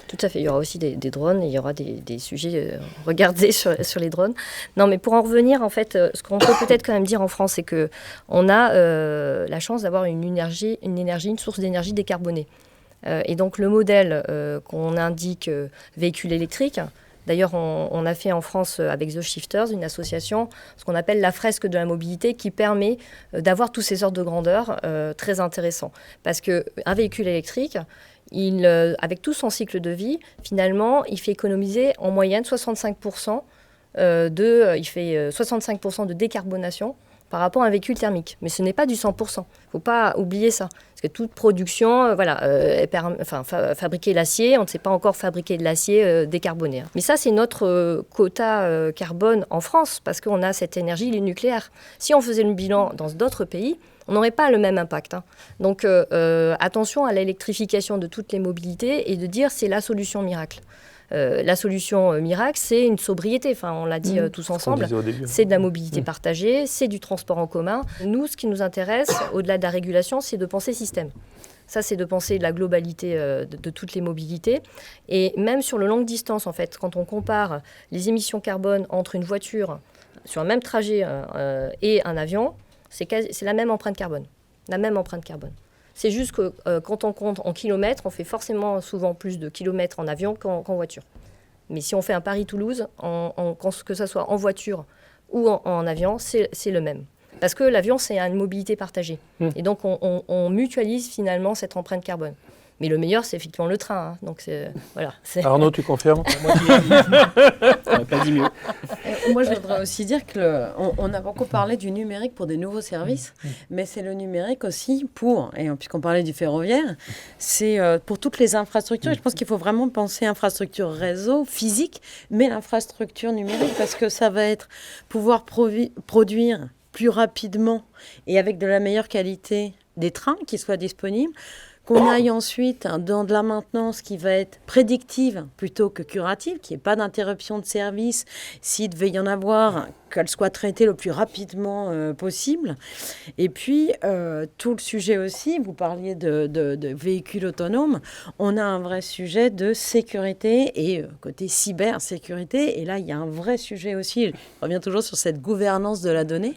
Tout à fait, il y aura aussi des drones et il y aura des sujets regardés sur les drones. Non, mais pour en revenir, en fait, ce qu'on peut peut-être quand même dire en France, c'est qu'on a la chance d'avoir une source d'énergie décarbonée. Et donc le modèle qu'on indique véhicule électrique, d'ailleurs on a fait en France avec The Shifters une association, ce qu'on appelle la fresque de la mobilité, qui permet d'avoir tous ces ordres de grandeur très intéressants. Parce qu'un véhicule électrique, avec tout son cycle de vie, finalement, il fait économiser en moyenne 65% de décarbonation par rapport à un véhicule thermique. Mais ce n'est pas du 100%. Il ne faut pas oublier ça. Parce que toute production, fabriquer l'acier, on ne sait pas encore fabriquer de l'acier décarboné. Hein. Mais ça, c'est notre quota carbone en France, parce qu'on a cette énergie nucléaire. Si on faisait le bilan dans d'autres pays, on n'aurait pas le même impact. Hein. Donc attention à l'électrification de toutes les mobilités et de dire c'est la solution miracle. La solution miracle, c'est une sobriété. Enfin, on l'a dit tous ensemble. C'est de la mobilité partagée, c'est du transport en commun. Nous, ce qui nous intéresse, au-delà de la régulation, c'est de penser système. Ça, c'est de penser la globalité de toutes les mobilités. Et même sur le longue distance, en fait, quand on compare les émissions carbone entre une voiture sur un même trajet et un avion, c'est la même empreinte carbone. La même empreinte carbone. C'est juste que quand on compte en kilomètres, on fait forcément souvent plus de kilomètres en avion qu'en voiture. Mais si on fait un Paris-Toulouse, que ce soit en voiture ou en avion, c'est le même. Parce que l'avion, c'est une mobilité partagée. Et donc, on mutualise finalement cette empreinte carbone. Mais le meilleur, c'est effectivement le train. Hein. Donc, voilà. Arnaud, tu confirmes? On n'a pas dit mieux. Moi, je voudrais aussi dire qu'on a beaucoup parlé du numérique pour des nouveaux services, mais c'est le numérique aussi puisqu'on parlait du ferroviaire, c'est pour toutes les infrastructures. Et je pense qu'il faut vraiment penser infrastructure réseau physique, mais l'infrastructure numérique, parce que ça va être pouvoir produire plus rapidement et avec de la meilleure qualité des trains qui soient disponibles, qu'on aille ensuite dans de la maintenance qui va être prédictive plutôt que curative, qu'il n'y ait pas d'interruption de service, s'il devait y en avoir, qu'elle soit traitée le plus rapidement possible. Et puis, tout le sujet aussi, vous parliez de véhicules autonomes, on a un vrai sujet de sécurité et côté cybersécurité. Et là, il y a un vrai sujet aussi, je reviens toujours sur cette gouvernance de la donnée,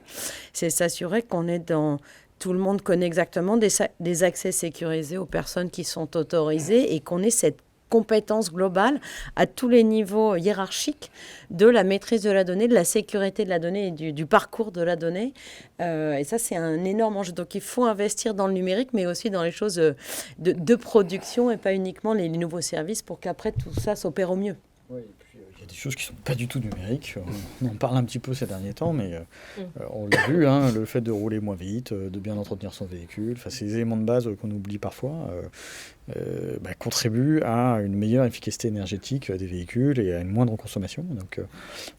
c'est s'assurer qu'on est dans... Tout le monde connaît exactement des accès sécurisés aux personnes qui sont autorisées et qu'on ait cette compétence globale à tous les niveaux hiérarchiques de la maîtrise de la donnée, de la sécurité de la donnée et du parcours de la donnée. Et ça, c'est un énorme enjeu. Donc, il faut investir dans le numérique, mais aussi dans les choses de production et pas uniquement les nouveaux services pour qu'après, tout ça s'opère au mieux. Oui, et puis il y a des choses qui ne sont pas du tout numériques. On en parle un petit peu ces derniers temps, mais on l'a vu, hein, le fait de rouler moins vite, de bien entretenir son véhicule, ces éléments de base qu'on oublie parfois, contribuent à une meilleure efficacité énergétique des véhicules et à une moindre consommation. Donc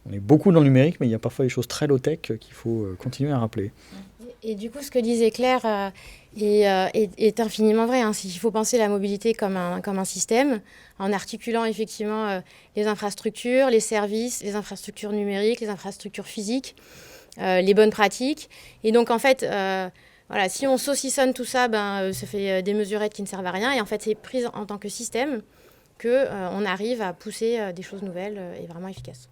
on est beaucoup dans le numérique, mais il y a parfois des choses très low-tech qu'il faut continuer à rappeler. Et du coup, ce que disait Claire est infiniment vrai. Hein. Il faut penser la mobilité comme un système, en articulant effectivement les infrastructures, les services, les infrastructures numériques, les infrastructures physiques, les bonnes pratiques. Et donc, en fait, si on saucissonne tout ça, ça fait des mesurettes qui ne servent à rien. Et en fait, c'est pris en tant que système qu'on arrive à pousser des choses nouvelles et vraiment efficaces.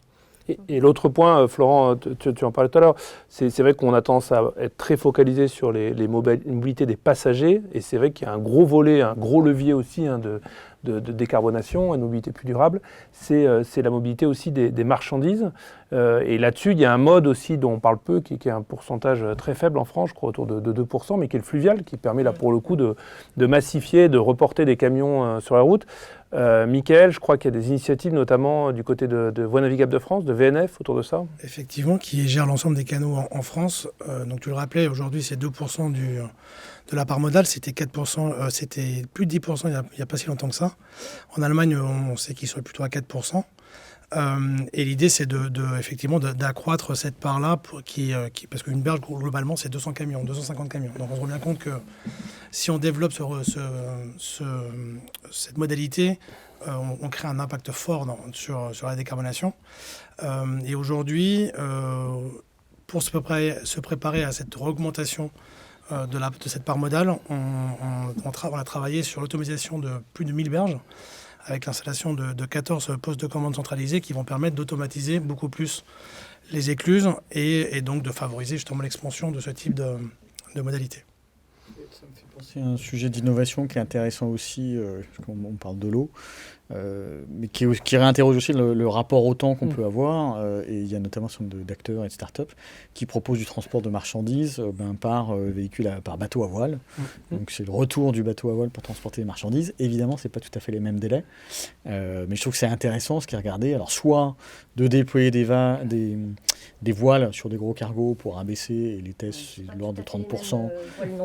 Et l'autre point, Florent, tu en parlais tout à l'heure, c'est vrai qu'on a tendance à être très focalisé sur les mobilités des passagers, et c'est vrai qu'il y a un gros volet, un gros levier aussi de décarbonation, une mobilité plus durable, c'est la mobilité aussi des marchandises. Et là-dessus, il y a un mode aussi dont on parle peu, qui est un pourcentage très faible en France, je crois autour de 2%, mais qui est le fluvial, qui permet là pour le coup de massifier, de reporter des camions sur la route. Michael, je crois qu'il y a des initiatives notamment du côté de Voies navigables de France, de VNF, autour de ça. Effectivement, qui gère l'ensemble des canaux en France. Donc tu le rappelais, aujourd'hui c'est 2% de la part modale, c'était 4%, c'était plus de 10% il n'y a pas si longtemps que ça. En Allemagne, on sait qu'ils sont plutôt à 4%. Et l'idée, c'est effectivement d'accroître cette part-là, parce qu'une berge, globalement, c'est 200 camions, 250 camions. Donc on se rend bien compte que si on développe cette modalité, on crée un impact fort sur la décarbonation. Et aujourd'hui, pour se préparer à cette augmentation de cette part modale, on a travaillé sur l'automatisation de plus de 1000 berges, avec l'installation de 14 postes de commande centralisés qui vont permettre d'automatiser beaucoup plus les écluses et donc de favoriser justement l'expansion de ce type de modalité. Ça me fait penser à un sujet d'innovation qui est intéressant aussi, on parle de l'eau, mais qui réinterroge aussi le rapport au temps qu'on peut avoir. Et il y a notamment un certain nombre d'acteurs et de start-up qui proposent du transport de marchandises par véhicule, par bateau à voile. Donc c'est le retour du bateau à voile pour transporter les marchandises. Évidemment, c'est pas tout à fait les mêmes délais, mais je trouve que c'est intéressant ce qui est regardé. Alors soit de déployer des voiles sur des gros cargos pour abaisser, et les tests c'est de l'ordre de 30%.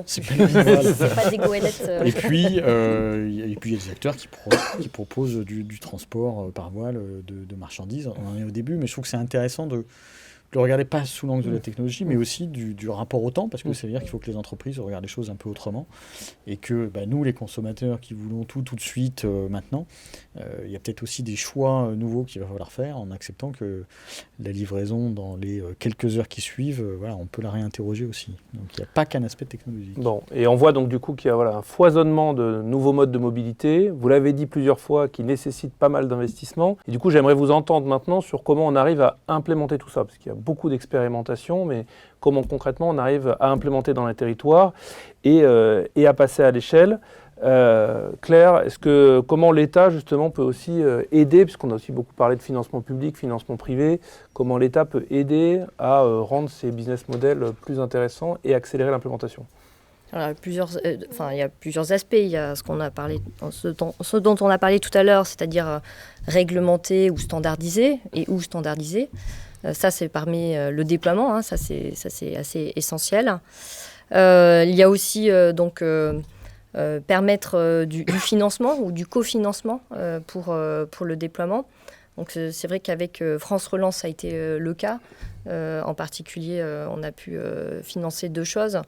C'est pas les mêmes voiles. C'est pas des goélettes. Et puis il y a des acteurs qui proposent du transport par voile de marchandises. On en est au début, mais je trouve que c'est intéressant de le regarder pas sous l'angle de la technologie, mais aussi du rapport au temps, parce que ça veut dire qu'il faut que les entreprises regardent les choses un peu autrement, et que nous, les consommateurs qui voulons tout de suite maintenant, il y a peut-être aussi des choix nouveaux qu'il va falloir faire en acceptant que la livraison dans les quelques heures qui suivent, on peut la réinterroger aussi. Donc il n'y a pas qu'un aspect technologique. Bon, et on voit donc du coup qu'il y a un foisonnement de nouveaux modes de mobilité. Vous l'avez dit plusieurs fois, qui nécessite pas mal d'investissements. Et du coup, j'aimerais vous entendre maintenant sur comment on arrive à implémenter tout ça, parce qu'il y a beaucoup d'expérimentation, mais comment concrètement on arrive à implémenter dans les territoires et à passer à l'échelle. Claire, comment l'État justement peut aussi aider, puisqu'on a aussi beaucoup parlé de financement public, financement privé, comment l'État peut aider à rendre ces business models plus intéressants et accélérer l'implémentation? Alors, il y a plusieurs aspects. Il y a ce dont on a parlé tout à l'heure, c'est-à-dire réglementer ou standardiser, ça, c'est parmi le déploiement, ça c'est assez essentiel. Il y a aussi permettre du financement ou du cofinancement pour le déploiement. Donc c'est vrai qu'avec France Relance, ça a été le cas. En particulier, on a pu financer 2 choses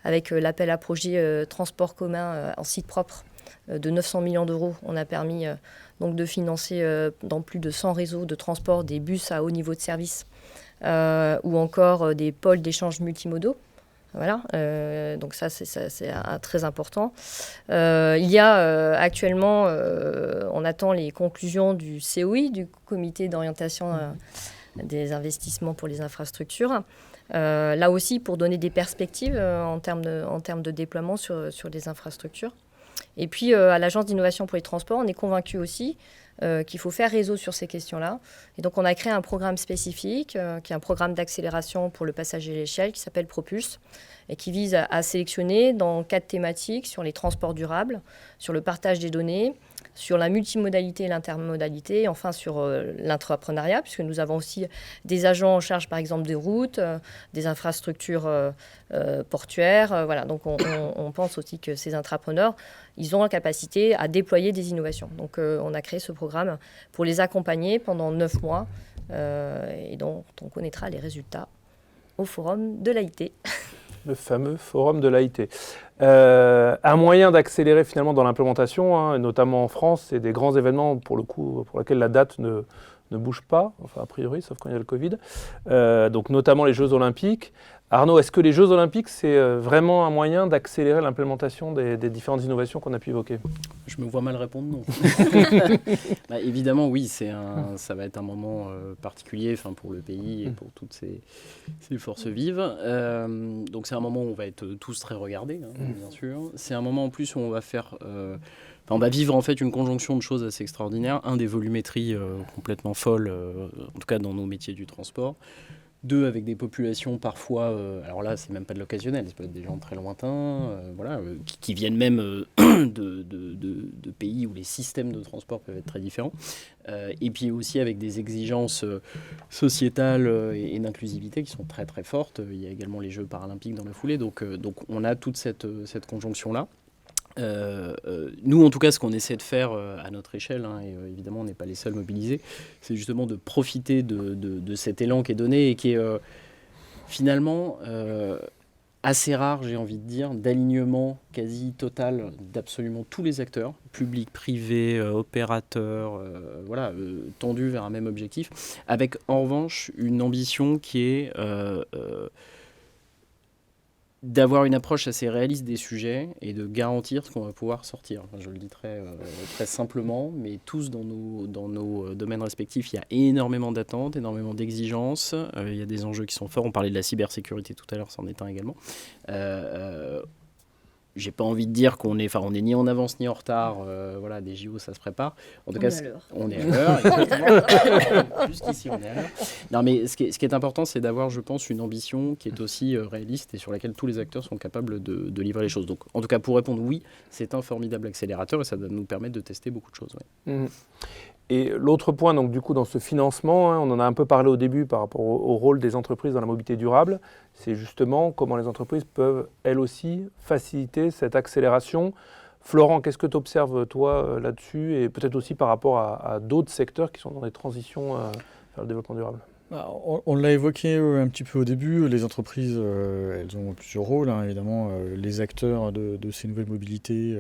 avec l'appel à projet transport commun en site propre de 900 millions d'euros. On a permis donc de financer dans plus de 100 réseaux de transport des bus à haut niveau de service ou encore des pôles d'échange multimodaux. Voilà, donc ça c'est très important. Il y a actuellement, on attend les conclusions du COI, du Comité d'orientation des investissements pour les infrastructures. Là aussi, pour donner des perspectives en termes de déploiement sur les infrastructures. Et puis, à l'Agence d'innovation pour les transports, on est convaincu aussi qu'il faut faire réseau sur ces questions-là. Et donc, on a créé un programme spécifique, qui est un programme d'accélération pour le passage à l'échelle, qui s'appelle Propulse, et qui vise à sélectionner dans 4 thématiques sur les transports durables, sur le partage des données, sur la multimodalité et l'intermodalité, et enfin sur l'entrepreneuriat, puisque nous avons aussi des agents en charge, par exemple, des routes, des infrastructures portuaires. Voilà. Donc, on pense aussi que ces entrepreneurs, ils ont la capacité à déployer des innovations. Donc, on a créé ce programme pour les accompagner pendant 9 mois, et donc on connaîtra les résultats au Forum de l'AIT. Le fameux Forum de l'AIT. Un moyen d'accélérer finalement dans l'implémentation, et notamment en France, c'est des grands événements pour lesquels la date ne bouge pas, enfin a priori, sauf quand il y a le Covid. Donc notamment les Jeux Olympiques. Arnaud, est-ce que les Jeux Olympiques, c'est vraiment un moyen d'accélérer l'implémentation des différentes innovations qu'on a pu évoquer ? Je me vois mal répondre non. Bah, évidemment, oui, ça va être un moment particulier pour le pays et pour toutes ces forces vives. Donc c'est un moment où on va être tous très regardés, bien sûr. C'est un moment en plus où on va on va vivre en fait une conjonction de choses assez extraordinaires. Un, des volumétries complètement folles, en tout cas dans nos métiers du transport. Deux, avec des populations parfois, alors là c'est même pas de l'occasionnel, ça peut être des gens très lointains, qui viennent même de pays où les systèmes de transport peuvent être très différents. Et puis aussi avec des exigences sociétales et d'inclusivité qui sont très très fortes. Il y a également les Jeux paralympiques dans la foulée, donc on a toute cette conjonction-là. Nous, en tout cas, ce qu'on essaie de faire à notre échelle, et évidemment, on n'est pas les seuls mobilisés, c'est justement de profiter de cet élan qui est donné et qui est finalement assez rare, j'ai envie de dire, d'alignement quasi total d'absolument tous les acteurs, publics, privés, opérateurs, tendus vers un même objectif, avec en revanche une ambition qui est d'avoir une approche assez réaliste des sujets et de garantir ce qu'on va pouvoir sortir. Je le dis très simplement, mais tous dans nos domaines respectifs, il y a énormément d'attentes, énormément d'exigences. Il y a des enjeux qui sont forts. On parlait de la cybersécurité tout à l'heure, c'en est un également. J'ai pas envie de dire qu'on est ni en avance ni en retard. Des JO, ça se prépare. En tout cas, on est à l'heure. Exactement. Jusqu'ici, on est à l'heure. Non, mais ce qui est important, c'est d'avoir, je pense, une ambition qui est aussi réaliste et sur laquelle tous les acteurs sont capables de livrer les choses. Donc, en tout cas, pour répondre, oui, c'est un formidable accélérateur et ça va nous permettre de tester beaucoup de choses. Ouais. Mmh. Et l'autre point, donc du coup, dans ce financement, on en a un peu parlé au début par rapport au rôle des entreprises dans la mobilité durable, c'est justement comment les entreprises peuvent, elles aussi, faciliter cette accélération. Florent, qu'est-ce que tu observes, toi, là-dessus, et peut-être aussi par rapport à d'autres secteurs qui sont dans des transitions vers le développement durable ? On l'a évoqué un petit peu au début, les entreprises, elles ont plusieurs rôles, évidemment. Les acteurs de ces nouvelles mobilités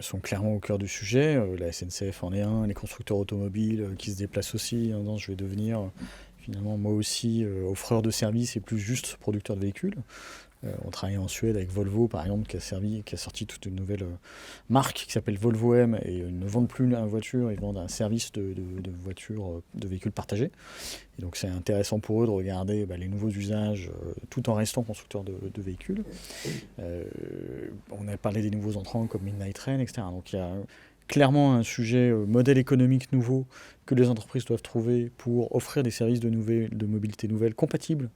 sont clairement au cœur du sujet. La SNCF en est un, les constructeurs automobiles qui se déplacent aussi. Non, je vais devenir finalement moi aussi offreur de services et plus juste producteur de véhicules. On travaille en Suède avec Volvo, par exemple, qui a sorti toute une nouvelle marque qui s'appelle Volvo M, et ils ne vendent plus une voiture, ils vendent un service de voitures, de véhicules partagés. Et donc c'est intéressant pour eux de regarder les nouveaux usages tout en restant constructeurs de véhicules. On a parlé des nouveaux entrants comme Midnight Train, etc. Donc il y a clairement un sujet modèle économique nouveau que les entreprises doivent trouver pour offrir des services de mobilité nouvelle compatibles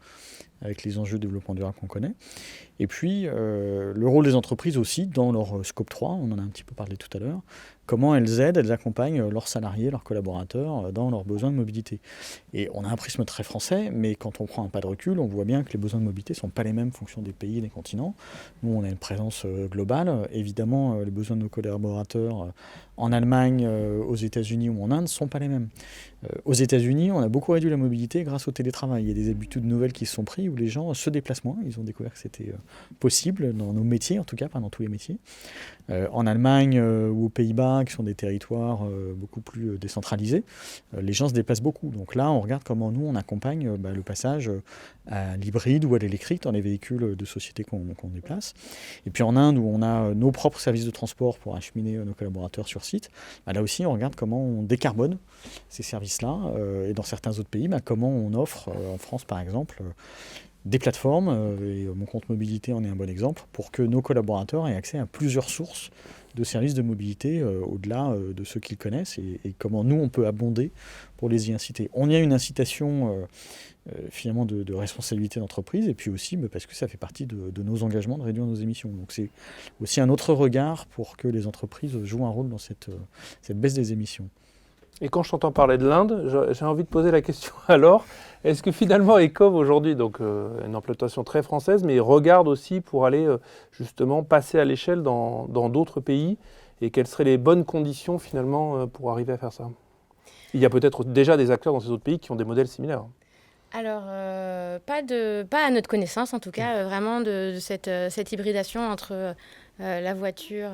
avec les enjeux de développement durable qu'on connaît. Et puis, le rôle des entreprises aussi dans leur scope 3, on en a un petit peu parlé tout à l'heure, comment elles aident, elles accompagnent leurs salariés, leurs collaborateurs dans leurs besoins de mobilité. Et on a un prisme très français, mais quand on prend un pas de recul, on voit bien que les besoins de mobilité ne sont pas les mêmes en fonction des pays et des continents. Nous, on a une présence globale. Évidemment, les besoins de nos collaborateurs en Allemagne, aux États-Unis ou en Inde ne sont pas les mêmes. Aux États-Unis, on a beaucoup réduit la mobilité grâce au télétravail. Il y a des habitudes nouvelles qui se sont prises où les gens se déplacent moins. Ils ont découvert que c'était possible dans nos métiers, en tout cas, pas dans tous les métiers. En Allemagne ou aux Pays-Bas, qui sont des territoires beaucoup plus décentralisés, les gens se déplacent beaucoup. Donc là, on regarde comment nous, on accompagne le passage à l'hybride ou à l'électrique dans les véhicules de société qu'on déplace. Et puis en Inde, où on a nos propres services de transport pour acheminer nos collaborateurs sur site, là aussi, on regarde comment on décarbone ces services-là. Et dans certains autres pays, comment on offre, en France par exemple, des plateformes, et mon compte mobilité en est un bon exemple, pour que nos collaborateurs aient accès à plusieurs sources de services de mobilité au-delà de ceux qu'ils connaissent, et comment nous, on peut abonder pour les y inciter. On y a une incitation finalement de responsabilité d'entreprise, et puis aussi parce que ça fait partie de nos engagements de réduire nos émissions. Donc c'est aussi un autre regard pour que les entreprises jouent un rôle dans cette baisse des émissions. Et quand je t'entends parler de l'Inde, j'ai envie de poser la question alors, est-ce que finalement ECOV aujourd'hui, donc une implantation très française, mais regarde aussi pour aller justement passer à l'échelle dans d'autres pays, et quelles seraient les bonnes conditions finalement pour arriver à faire ça ? Il y a peut-être déjà des acteurs dans ces autres pays qui ont des modèles similaires. Alors, pas à notre connaissance en tout cas, vraiment de cette hybridation entre la voiture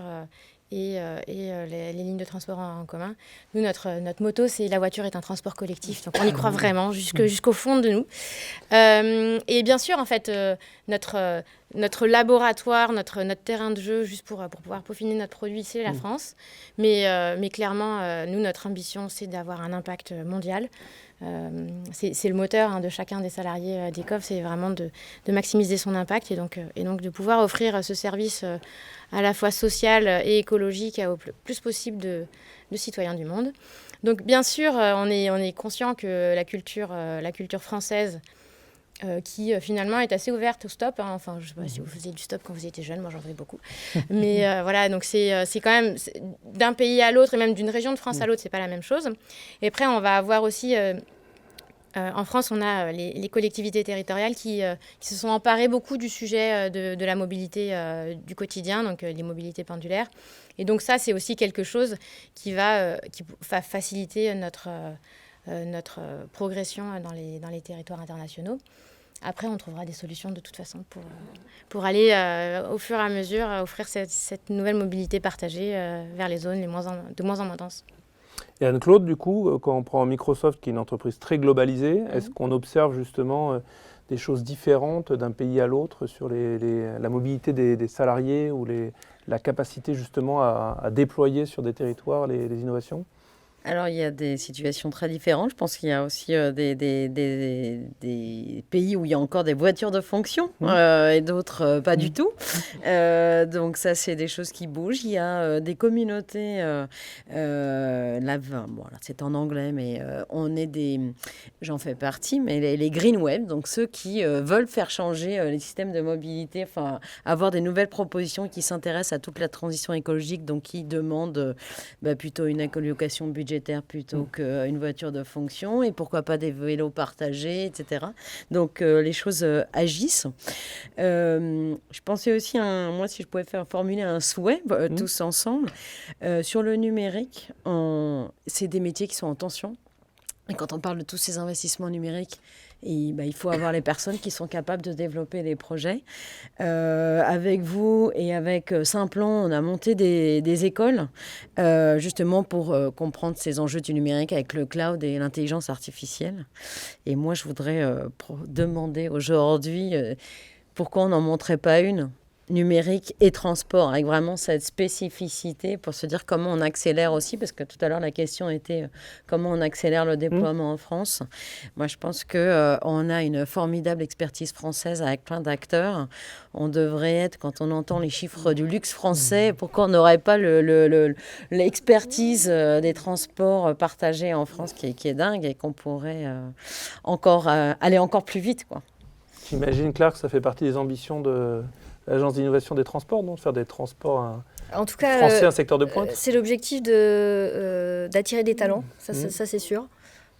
les lignes de transport en commun. Nous, notre motto, c'est « La voiture est un transport collectif ». Donc, on y croit vraiment jusqu'au fond de nous. Et bien sûr, en fait, notre laboratoire, notre terrain de jeu, juste pour pouvoir peaufiner notre produit, c'est la France. Mais clairement, nous, notre ambition, c'est d'avoir un impact mondial. C'est le moteur de chacun des salariés d'Ecov, c'est vraiment de maximiser son impact et donc de pouvoir offrir ce service à la fois social et écologique au plus possible de citoyens du monde. Donc bien sûr, on est conscient que la culture française, qui finalement est assez ouverte au stop. Enfin, je ne sais pas si vous faisiez du stop quand vous étiez jeune, moi j'en faisais beaucoup. Mais voilà, donc c'est quand même d'un pays à l'autre et même d'une région de France à l'autre, c'est pas la même chose. Et après, on va avoir aussi en France, on a les collectivités territoriales qui se sont emparées beaucoup du sujet de la mobilité du quotidien, donc les mobilités pendulaires. Et donc ça, c'est aussi quelque chose qui va faciliter notre progression dans les territoires internationaux. Après, on trouvera des solutions de toute façon pour aller au fur et à mesure offrir cette nouvelle mobilité partagée vers les zones de moins en moins denses. Et Anne-Claude, du coup, quand on prend Microsoft, qui est une entreprise très globalisée, est-ce qu'on observe justement des choses différentes d'un pays à l'autre sur la mobilité des salariés ou la capacité justement à déployer sur des territoires les innovations ? Alors, il y a des situations très différentes. Je pense qu'il y a aussi des pays où il y a encore des voitures de fonction et d'autres pas du tout. Donc, ça, c'est des choses qui bougent. Il y a des communautés, là, c'est en anglais, mais j'en fais partie, mais les Green Web, donc ceux qui veulent faire changer les systèmes de mobilité, enfin, avoir des nouvelles propositions qui s'intéressent à toute la transition écologique, donc qui demandent plutôt une écolocation budgétaire plutôt qu'une voiture de fonction et pourquoi pas des vélos partagés, etc. Donc les choses agissent. Je pensais aussi, moi si je pouvais formuler un souhait tous ensemble, sur le numérique, c'est des métiers qui sont en tension. Et quand on parle de tous ces investissements numériques, il faut avoir les personnes qui sont capables de développer les projets. Avec vous et avec Simplon, on a monté des écoles justement pour comprendre ces enjeux du numérique avec le cloud et l'intelligence artificielle. Et moi, je voudrais demander aujourd'hui pourquoi on n'en montrait pas une numérique et transport, avec vraiment cette spécificité pour se dire comment on accélère aussi, parce que tout à l'heure la question était comment on accélère le déploiement en France. Moi je pense qu'on a une formidable expertise française avec plein d'acteurs. On devrait être, quand on entend les chiffres du luxe français, pourquoi on n'aurait pas l'expertise des transports partagés en France qui est dingue et qu'on pourrait aller encore plus vite, quoi. J'imagine, Claire, que ça fait partie des ambitions de l'Agence d'innovation des transports, non ? De faire des transports en tout cas, français un secteur de pointe. C'est l'objectif d'attirer des talents, ça c'est sûr.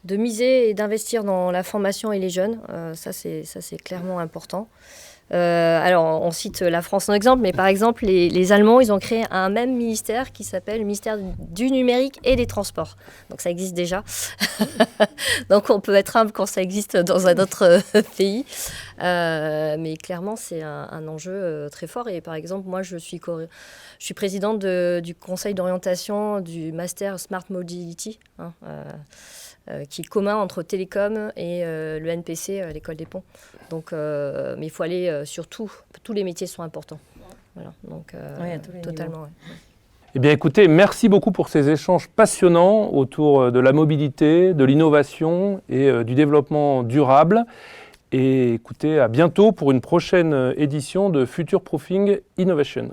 De miser et d'investir dans la formation et les jeunes, ça c'est clairement important. Alors, on cite la France en exemple, mais par exemple, les Allemands, ils ont créé un même ministère qui s'appelle le ministère du numérique et des transports. Donc, ça existe déjà. Donc, on peut être humble quand ça existe dans un autre pays. Mais clairement, c'est un enjeu très fort. Et par exemple, moi, je suis présidente du conseil d'orientation du Master Smart Mobility, qui est commun entre Télécom et le NPC, l'école des ponts. Donc, mais il faut aller sur tout. Tous les métiers sont importants. Voilà, donc totalement. Ouais. Eh bien, écoutez, merci beaucoup pour ces échanges passionnants autour de la mobilité, de l'innovation et du développement durable. Et écoutez, à bientôt pour une prochaine édition de Future Proofing Innovation.